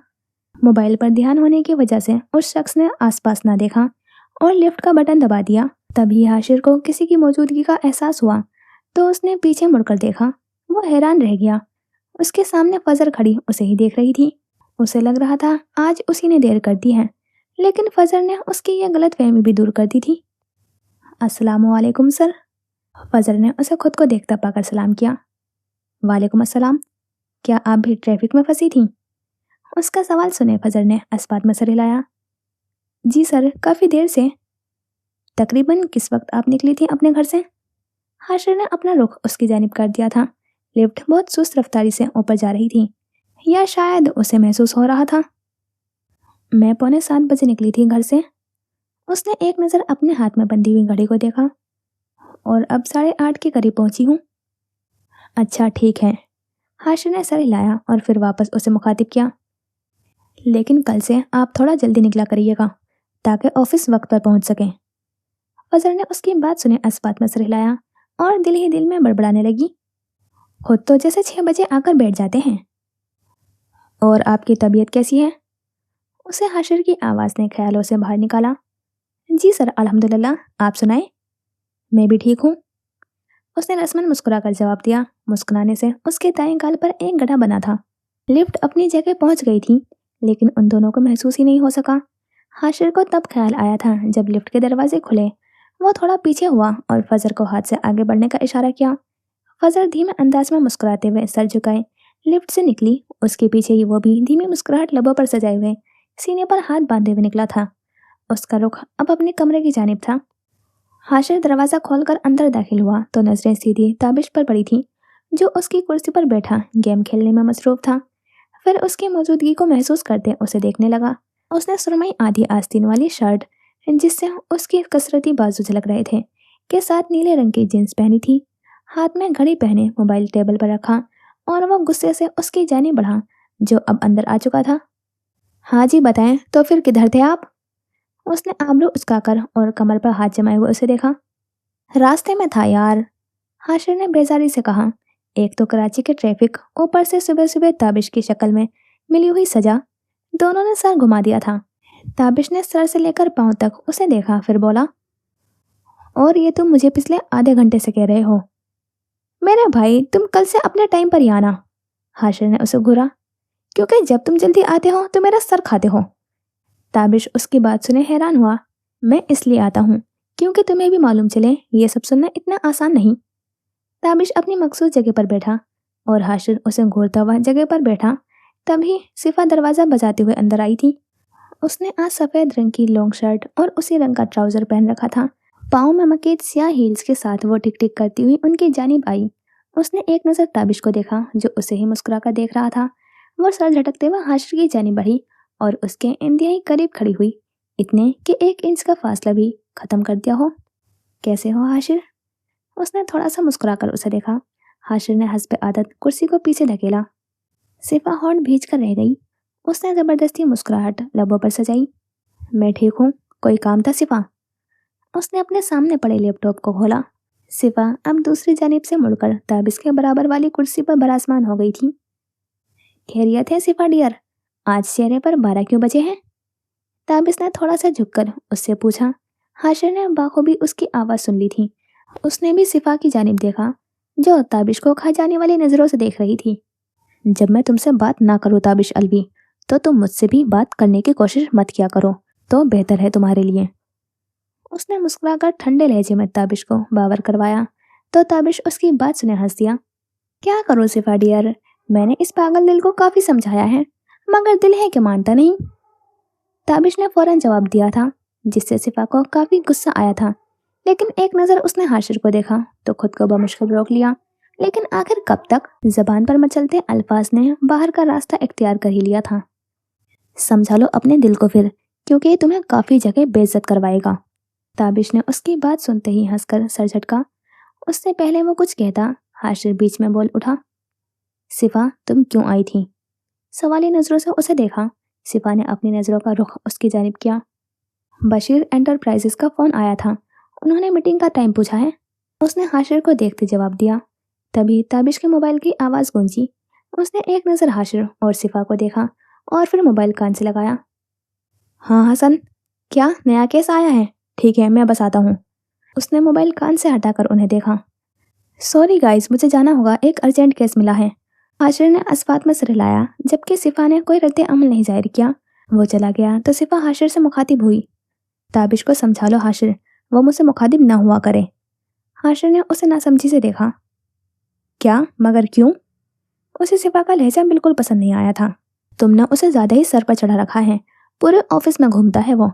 मोबाइल पर ध्यान होने की वजह से उस शख्स ने आसपास ना देखा और लिफ्ट का बटन दबा दिया। तभी हाशिर को किसी की मौजूदगी का एहसास हुआ तो उसने पीछे मुड़कर देखा। वो हैरान रह गया। उसके सामने फजर खड़ी उसे ही देख रही थी। उसे लग रहा था आज उसी ने देर कर दी है, लेकिन फजर ने उसकी यह गलतफहमी भी दूर कर दी थी। अस्सलामु अलैकुम सर। फजर ने उसे खुद को देखता पाकर सलाम किया। वालेकुम अस्सलाम। क्या आप भी ट्रैफिक में फंसी थी? उसका सवाल सुने फजर ने अस्पात में सर हिलाया। जी सर, काफ़ी देर से। तकरीबन किस वक्त आप निकली थी अपने घर से? हाशिर ने अपना रुख उसकी जानिब कर दिया था। लिफ्ट बहुत सुस्त रफ्तारी से ऊपर जा रही थी, या शायद उसे महसूस हो रहा था। मैं 6:45 निकली थी घर से। उसने एक नज़र अपने हाथ में बंधी हुई घड़ी को देखा। और अब 8:30 के करीब पहुंची हूँ। अच्छा ठीक है। हाशिर ने सर हिलाया और फिर वापस उसे मुखातिब किया। लेकिन कल से आप थोड़ा जल्दी निकला करिएगा ताकि ऑफिस वक्त पर पहुंच सकें। फजर ने उसकी बात सुने अस्पात में सर हिलाया और दिल ही दिल में बड़बड़ाने लगी। खुद तो जैसे 6 बजे आकर बैठ जाते हैं। और आपकी तबीयत कैसी है? उसे हाशिर की आवाज़ ने ख्यालों से बाहर निकाला। जी सर, अल्हम्दुलिल्लाह, आप सुनाएं। मैं भी ठीक हूँ। उसने रस्मन मुस्कुराकर जवाब दिया। मुस्कुराने से उसके दाएं गाल पर एक गड्ढा बना था। लिफ्ट अपनी जगह पहुंच गई थी, लेकिन उन दोनों को महसूस ही नहीं हो सका। हाशिर को तब ख्याल आया था जब लिफ्ट के दरवाजे खुले। वो थोड़ा पीछे हुआ और फजर को हाथ से आगे बढ़ने का इशारा किया। फजर धीमे अंदाज में मुस्कुराते हुए सर झुकाए लिफ्ट से निकली। उसके पीछे ही वो भी धीमी मुस्कुराहट लबों पर सजाए हुए, सीने पर हाथ बांधे हुए निकला था। उसका रुख अब अपने कमरे की जानिब था। हाशिर दरवाज़ा खोलकर अंदर दाखिल हुआ तो नजरें सीधी ताबिश पर पड़ी थी, जो उसकी कुर्सी पर बैठा गेम खेलने में मसरूफ था। फिर उसकी मौजूदगी को महसूस करते उसे देखने लगा। उसने सुरमई आधी आस्तीन वाली शर्ट, जिससे उसके कसरती बाजू झलक रहे थे, के साथ नीले रंग की जींस पहनी थी। हाथ में घड़ी पहने मोबाइल टेबल पर रखा और वह गुस्से से उसकी जानिब बढ़ा, जो अब अंदर आ चुका था। हाँ जी बताएं, तो फिर किधर थे आप? उसने आबरू उचकाकर और कमर पर हाथ जमाए हुए उसे देखा। रास्ते में था यार, हाशिर ने बेजारी से कहा। एक तो कराची के ट्रैफिक, ऊपर से सुबह सुबह ताबिश की शक्ल में मिली हुई सजा। दोनों ने सर घुमा दिया था। ताबिश ने सर से लेकर पांव तक उसे देखा, फिर बोला, और ये तुम मुझे पिछले आधे घंटे से कह रहे हो? मेरे भाई, तुम कल से अपने टाइम पर ही आना। हाशिर ने उसे घूरा। क्योंकि जब तुम जल्दी आते हो तो मेरा सर खाते हो। ताबिश उसकी बात सुने हैरान हुआ। मैं इसलिए आता हूँ क्योंकि तुम्हें भी मालूम चले ये सब सुनना इतना आसान नहीं। ताबिश अपनी मखसूस जगह पर बैठा और हाशिर उसे घूरता हुआ जगह पर बैठा। तभी सिफा दरवाज़ा बजाते हुए अंदर आई थी। उसने आज सफ़ेद रंग की लॉन्ग शर्ट और उसी रंग का ट्राउज़र पहन रखा था। पाँव में मकीद स्याह हील्स के साथ वो टिक टिक करती हुई उनकी जानिब आई। उसने एक नज़र ताबिश को देखा, जो उसे ही मुस्कुरा कर देख रहा था। वो सर झटकते हुए हाशिर की जानिब बढ़ी और उसके इंतहाई करीब खड़ी हुई, इतने कि 1 इंच का फासला भी ख़त्म कर दिया हो। कैसे हो हाशिर? उसने थोड़ा सा मुस्कुराकर उसे देखा। हाशिर ने हस्ब आदत कुर्सी को पीछे धकेला। सिफा होंठ भींच कर रह गई। उसने ज़बरदस्ती मुस्कुराहट लबों पर सजाई। मैं ठीक हूँ, कोई काम था सिफा? उसने अपने सामने पड़े लैपटॉप को खोला। सिफा अब दूसरी जानिब से मुड़कर ताबिश के बराबर वाली कुर्सी पर बराजमान हो गई थी। खैरियत है सिफा डियर, आज चेहरे पर 12 क्यों बजे हैं? ताबिश ने थोड़ा सा झुककर उससे पूछा। हाशिर ने बाखूबी उसकी आवाज़ सुन ली थी। उसने भी सिफा की जानिब देखा, जो ताबिश को खा जाने वाली नज़रों से देख रही थी। जब मैं तुमसे बात ना करूँ ताबिश अलवी, तो तुम मुझसे भी बात करने की कोशिश मत किया करो, तो बेहतर है तुम्हारे लिए। उसने मुस्कुराकर ठंडे लहजे में ताबिश को बावर करवाया, तो ताबिश उसकी बात सुने हंस दिया। क्या करूँ सिफा डियर, मैंने इस पागल दिल को काफ़ी समझाया है, मगर दिल है कि मानता नहीं। ताबिश ने फौरन जवाब दिया था, जिससे सिफा को काफ़ी गुस्सा आया था। लेकिन एक नज़र उसने हाशिर को देखा तो खुद को बमुश्किल रोक लिया। लेकिन आखिर कब तक? ज़बान पर मचलते अल्फाज ने बाहर का रास्ता इख्तियार कर ही लिया था। समझा लो अपने दिल को फिर, क्योंकि तुम्हें काफ़ी जगह बेइज्जत करवाएगा। ताबिश ने उसकी बात सुनते ही हंसकर सर झटका। उससे पहले वो कुछ कहता, हाशिर बीच में बोल उठा। सिफा, तुम क्यों आई थी? सवाली नज़रों से उसे देखा। सिफा ने अपनी नज़रों का रुख उसकी जानिब किया। बशीर एंटरप्राइजेस का फ़ोन आया था, उन्होंने मीटिंग का टाइम पूछा है। उसने हाशिर को देखते जवाब दिया। तभी ताबिश के मोबाइल की आवाज़ गूंजी। उसने एक नज़र हाशिर और सिफा को देखा और फिर मोबाइल कान से लगाया। हाँ हसन, क्या नया केस आया है? ठीक है, मैं बस आता हूँ। उसने मोबाइल कान से हटाकर उन्हें देखा। सॉरी गाइस, मुझे जाना होगा, एक अर्जेंट केस मिला है। हाशिर ने अस्पात में सिर हिलाया, जबकि सिफा ने कोई रद्द अमल नहीं जाहिर किया। वो चला गया तो सिफा हाशिर से मुखातिब हुई। ताबिश को समझा लो हाशिर, वो मुझसे मुखातिब ना हुआ करे। हाशिर ने उसे नासमझी से देखा। क्या, मगर क्यों? उसे सिफा का लहजा बिल्कुल पसंद नहीं आया था। तुमने उसे ज़्यादा ही सर पर चढ़ा रखा है, पूरे ऑफिस में घूमता है वो,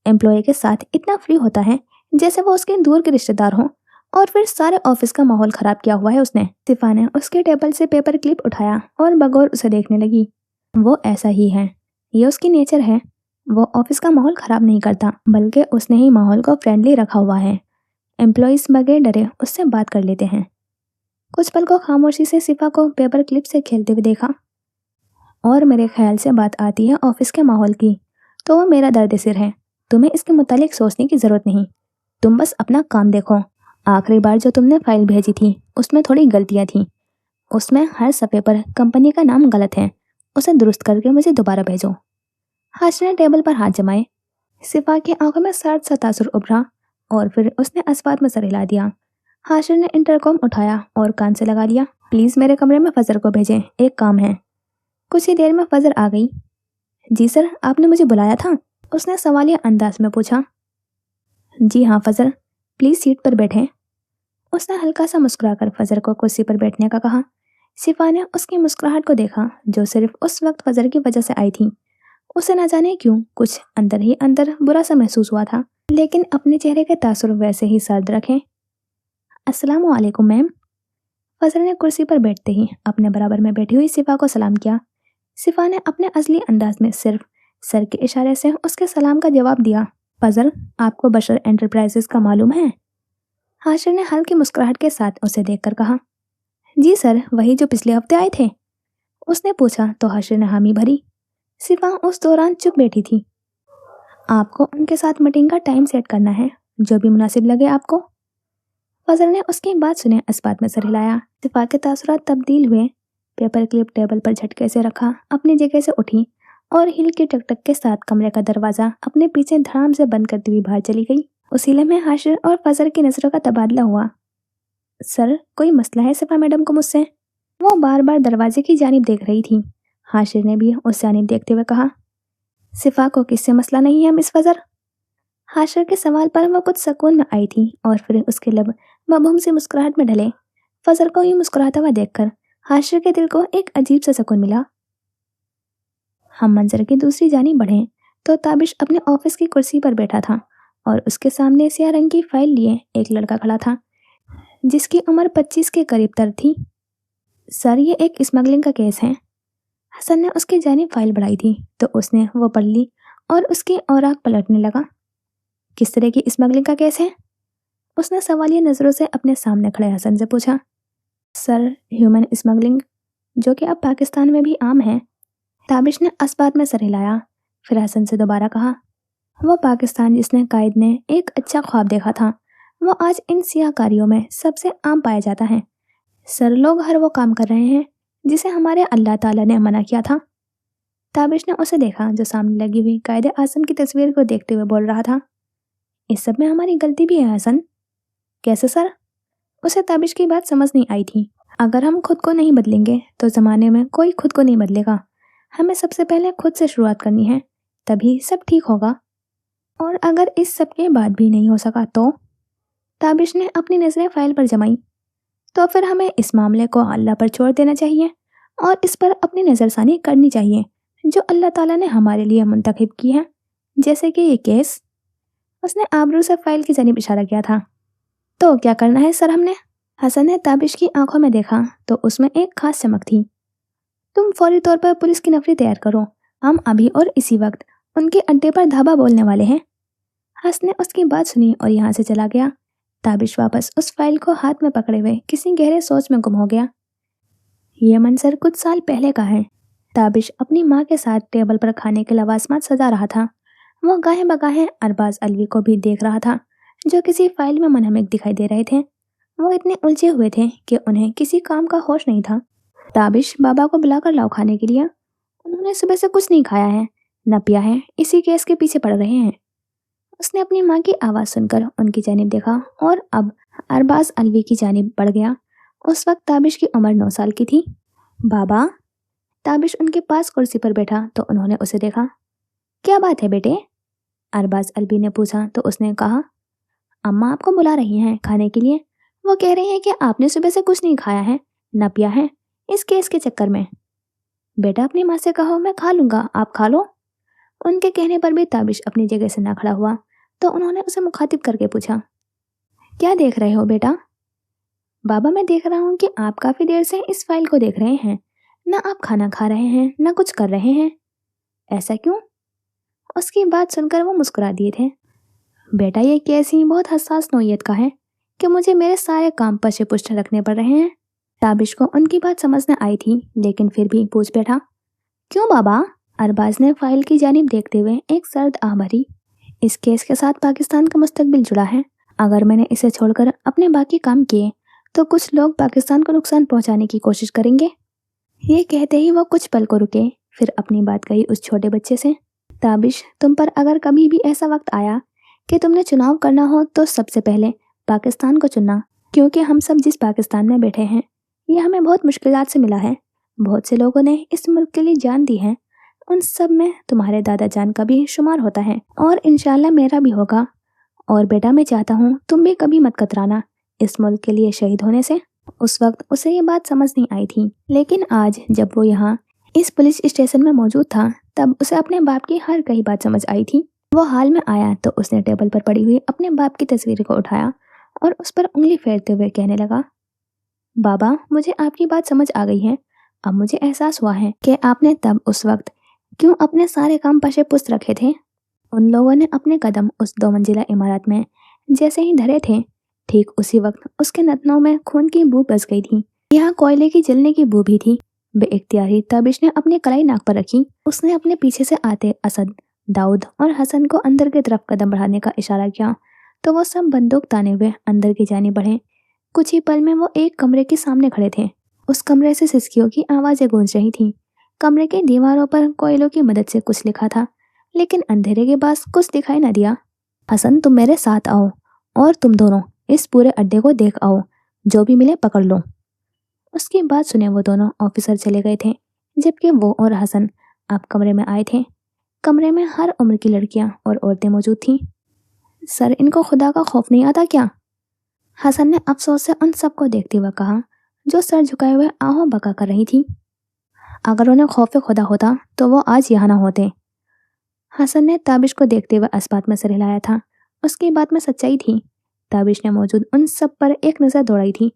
एम्प्लॉय के साथ इतना फ्री होता है जैसे वो उसके दूर के रिश्तेदार हों, और फिर सारे ऑफिस का माहौल ख़राब किया हुआ है उसने। सिफा ने उसके टेबल से पेपर क्लिप उठाया और बगौर उसे देखने लगी। वो ऐसा ही है, ये उसकी नेचर है। वो ऑफिस का माहौल ख़राब नहीं करता, बल्कि उसने ही माहौल को फ्रेंडली रखा हुआ है। एम्प्लॉयज़ बगैर डरे उससे बात कर लेते हैं। कुछ पल को खामोशी से सिफा को पेपर क्लिप से खेलते हुए देखा। और मेरे ख्याल से बात आती है ऑफिस के माहौल की, तो वो मेरा दर्द सिर है। तुम्हें इसके मुतालिक सोचने की ज़रूरत नहीं, तुम बस अपना काम देखो। आखिरी बार जो तुमने फाइल भेजी थी उसमें थोड़ी गलतियाँ थीं। उसमें हर सफ़े पर कंपनी का नाम गलत है, उसे दुरुस्त करके मुझे दोबारा भेजो। हाशिर ने टेबल पर हाथ जमाए। सिफा की आंखों में सर्द सा तासुर उभरा और फिर उसने अस्पात में सर हिला दिया। हाशिर ने इंटरकॉम उठाया और कान से लगा लिया। प्लीज़ मेरे कमरे में फजर को भेजें, एक काम है। कुछ ही देर में फजर आ गई। जी सर, आपने मुझे बुलाया था? उसने सवालिया अंदाज में पूछा। जी हाँ फजर, प्लीज़ सीट पर बैठें। उसने हल्का सा मुस्कुराकर फजर को कुर्सी पर बैठने का कहा। सिफा ने उसकी मुस्कुराहट को देखा, जो सिर्फ उस वक्त फजर की वजह से आई थी। उसे न जाने क्यों कुछ अंदर ही अंदर बुरा सा महसूस हुआ था, लेकिन अपने चेहरे के तासुर वैसे ही सर्द रखे। अस्सलामु अलैकुम मैम। फजर ने कुर्सी पर बैठते ही अपने बराबर में बैठी हुई सिफा को सलाम किया। सिफा ने अपने असली अंदाज में सिर्फ सर के इशारे से उसके सलाम का जवाब दिया। फजर, आपको बशर एंटरप्राइजेस का मालूम है? हाशिर ने हल्की मुस्कुराहट के साथ उसे देखकर कहा। जी सर, वही जो पिछले हफ्ते आए थे। उसने पूछा तो हाशिर ने हामी भरी। सिफा उस दौरान चुप बैठी थी। आपको उनके साथ मीटिंग का टाइम सेट करना है, जो भी मुनासिब लगे आपको। फजर ने उसकी बात सुने इस्पात में सर हिलाया। सिफा के तासुरात तब्दील हुए। पेपर क्लिप टेबल पर झटके से रखा, अपनी जगह से उठी और हिल की टकटक के साथ कमरे का दरवाज़ा अपने पीछे धड़ाम से बंद करती हुई बाहर चली गई। उसी लम्हे हाशिर और फजर की नज़रों का तबादला हुआ। सर, कोई मसला है सिफा मैडम को मुझसे? वो बार बार दरवाजे की जानिब देख रही थी। हाशिर ने भी उस जानिब देखते हुए कहा। सिफा को किससे मसला नहीं है मिस फजर? हाशिर के सवाल पर वो कुछ सुकून में आई थी और फिर उसके लब मबहूम सी मुस्कुराहट में ढले। फजर को यूं मुस्कुराता हुआ देखकर हाशिर के दिल को एक अजीब सा सुकून मिला। हम मंजर की दूसरी जानिब बढ़े तो ताबिश अपने ऑफिस की कुर्सी पर बैठा था और उसके सामने स्याह रंग की फाइल लिए एक लड़का खड़ा था, जिसकी उम्र 25 के करीब तर थी। सर, ये एक स्मगलिंग का केस है। हसन ने उसकी जानिब फाइल बढ़ाई थी तो उसने वो पढ़ ली और उसकी औराक पलटने लगा। किस तरह की स्मगलिंग का केस है? उसने सवालिया नज़रों से अपने सामने खड़े हसन से पूछा। सर, ह्यूमन स्मगलिंग, जो कि अब पाकिस्तान में भी आम है। ताबिश ने अस्बात में सर हिलाया, फिर हसन से दोबारा कहा। वो पाकिस्तान जिसने कायद ने एक अच्छा ख्वाब देखा था, وہ آج ان سیاہ کاریوں میں سب سے عام پایا جاتا ہے۔ سر لوگ ہر وہ کام کر رہے ہیں جسے ہمارے اللہ تعالیٰ نے منع کیا تھا۔ تابش نے اسے دیکھا جو سامنے لگی ہوئی قائد اعظم کی تصویر کو دیکھتے ہوئے بول رہا تھا، اس سب میں ہماری غلطی بھی ہے حسن۔ کیسے سر؟ اسے تابش کی بات سمجھ نہیں آئی تھی۔ اگر ہم خود کو نہیں بدلیں گے تو زمانے میں کوئی خود کو نہیں بدلے گا۔ ہمیں سب سے پہلے خود سے شروعات کرنی ہے، تبھی سب ٹھیک ہوگا۔ اور اگر اس سب کے بعد بھی نہیں ہو سکا تو؟ تابش نے اپنی نظریں فائل پر جمائی۔ تو پھر ہمیں اس معاملے کو اللہ پر چھوڑ دینا چاہیے اور اس پر اپنی نظر ثانی کرنی چاہیے جو اللہ تعالیٰ نے ہمارے لیے منتخب کی ہے، جیسے کہ یہ کیس۔ اس نے آبرو سے فائل کی جانب اشارہ کیا تھا۔ تو کیا کرنا ہے سر ہم نے؟ حسن نے تابش کی آنکھوں میں دیکھا تو اس میں ایک خاص چمک تھی۔ تم فوری طور پر پولیس کی نفری تیار کرو، ہم ابھی اور اسی وقت ان کے اڈے پر دھابا بولنے والے ہیں۔ حسن نے اس کی بات سنی اور یہاں سے چلا گیا۔ تابش واپس اس فائل کو ہاتھ میں پکڑے ہوئے کسی گہرے سوچ میں گم ہو گیا۔ یہ منظر کچھ سال پہلے کا ہے۔ تابش اپنی ماں کے ساتھ ٹیبل پر کھانے کے لوازمات سجا رہا تھا۔ وہ گاہیں بگاہیں ارباز الوی کو بھی دیکھ رہا تھا جو کسی فائل میں منہمک دکھائی دے رہے تھے۔ وہ اتنے الجھے ہوئے تھے کہ انہیں کسی کام کا ہوش نہیں تھا۔ تابش بابا کو بلا کر لاؤ کھانے کے لیے، انہوں نے صبح سے کچھ نہیں کھایا ہے نہ پیا ہے، اسی کیس کے پیچھے پڑ رہے ہیں۔ اس نے اپنی ماں کی آواز سن کر ان کی جانب دیکھا اور اب ارباز الوی کی جانب بڑھ گیا۔ اس وقت تابش کی عمر 9 سال کی تھی۔ بابا؟ تابش ان کے پاس کرسی پر بیٹھا تو انہوں نے اسے دیکھا۔ کیا بات ہے بیٹے؟ ارباز الوی نے پوچھا تو اس نے کہا، اماں آپ کو بلا رہی ہیں کھانے کے لیے، وہ کہہ رہی ہیں کہ آپ نے صبح سے کچھ نہیں کھایا ہے نہ پیا ہے اس کیس کے چکر میں۔ بیٹا اپنی ماں سے کہو میں کھا لوں گا، آپ کھا لو۔ ان کے کہنے پر بھی تابش اپنی جگہ سے نہ کھڑا ہوا تو انہوں نے اسے مخاطب کر کے پوچھا، کیا دیکھ رہے ہو بیٹا؟ بابا میں دیکھ رہا ہوں کہ آپ کافی دیر سے اس فائل کو دیکھ رہے ہیں، نہ آپ کھانا کھا رہے ہیں نہ کچھ کر رہے ہیں، ایسا کیوں؟ اس کی بات سن کر وہ مسکرا دیے تھے۔ بیٹا یہ کیس ہی بہت حساس نوعیت کا ہے کہ مجھے میرے سارے کام پشے پشت رکھنے پڑ رہے ہیں۔ تابش کو ان کی بات سمجھ نہ آئی تھی لیکن پھر بھی پوچھ بیٹھا، کیوں بابا؟ ارباز نے فائل کی جانب دیکھتے ہوئے ایک سرد آہ بھری۔ اس کیس کے ساتھ پاکستان کا مستقبل جڑا ہے۔ اگر میں نے اسے چھوڑ کر اپنے باقی کام کیے تو کچھ لوگ پاکستان کو نقصان پہنچانے کی کوشش کریں گے۔ یہ کہتے ہی وہ کچھ پل کو رکے، پھر اپنی بات کہی اس چھوٹے بچے سے، تابش تم پر اگر کبھی بھی ایسا وقت آیا کہ تم نے چناؤ کرنا ہو تو سب سے پہلے پاکستان کو چننا، کیونکہ ہم سب جس پاکستان میں بیٹھے ہیں یہ ہمیں بہت مشکلات سے ملا ہے۔ بہت سے لوگوں نے اس ملک کے لیے جان دی ہے، ان سب میں تمہارے دادا جان کا بھی شمار ہوتا ہے اور انشاءاللہ میرا بھی ہوگا۔ اور بیٹا میں چاہتا ہوں تم بھی کبھی مت کترانا اس ملک کے لیے شہید ہونے سے۔ اس وقت اسے یہ بات سمجھ نہیں آئی تھی، لیکن آج جب وہ یہاں اس پولیس اسٹیشن میں موجود تھا تب اسے اپنے باپ کی ہر کہی بات سمجھ آئی تھی۔ وہ حال میں آیا تو اس نے ٹیبل پر پڑی ہوئی اپنے باپ کی تصویر کو اٹھایا اور اس پر انگلی پھیرتے ہوئے کہنے لگا، بابا مجھے آپ کی بات سمجھ آ گئی ہے۔ اب مجھے احساس ہوا ہے کہ آپ نے تب اس وقت کیوں اپنے سارے کام پشے پست رکھے تھے۔ ان لوگوں نے اپنے قدم اس 2 منزلہ عمارت میں جیسے ہی دھرے تھے، ٹھیک اسی وقت اس کے نتنوں میں خون کی بو بس گئی تھی۔ یہاں کوئلے کی جلنے کی بو بھی تھی۔ بے اختیاری تابش نے اپنی کلائی ناک پر رکھی۔ اس نے اپنے پیچھے سے آتے اسد، داؤد اور حسن کو اندر کی طرف قدم بڑھانے کا اشارہ کیا تو وہ سب بندوق تانے ہوئے اندر کی جانب بڑھے۔ کچھ ہی پل میں وہ ایک کمرے کے سامنے کھڑے تھے۔ اس کمرے سے سسکیوں کی آوازیں گونج رہی تھیں۔ کمرے کی دیواروں پر کوئلوں کی مدد سے کچھ لکھا تھا لیکن اندھیرے کے پاس کچھ دکھائی نہ دیا۔ حسن تم میرے ساتھ آؤ اور تم دونوں اس پورے اڈے کو دیکھ آؤ، جو بھی ملے پکڑ لو۔ اس کی بات سنے وہ دونوں آفیسر چلے گئے تھے جبکہ وہ اور حسن اب کمرے میں آئے تھے۔ کمرے میں ہر عمر کی لڑکیاں اور عورتیں موجود تھیں۔ سر ان کو خدا کا خوف نہیں آتا کیا؟ حسن نے افسوس سے ان سب کو دیکھتے ہوئے کہا جو سر جھکائے ہوئے آہوں بکا کر رہی تھی۔ اگر انہیں خوف خدا ہوتا تو وہ آج یہاں نہ ہوتے۔ حسن نے تابش کو دیکھتے ہوئے اس بات میں سر ہلایا تھا۔ اس کی بات میں سچائی تھی۔ تابش نے موجود ان سب پر ایک نظر دوڑائی تھی،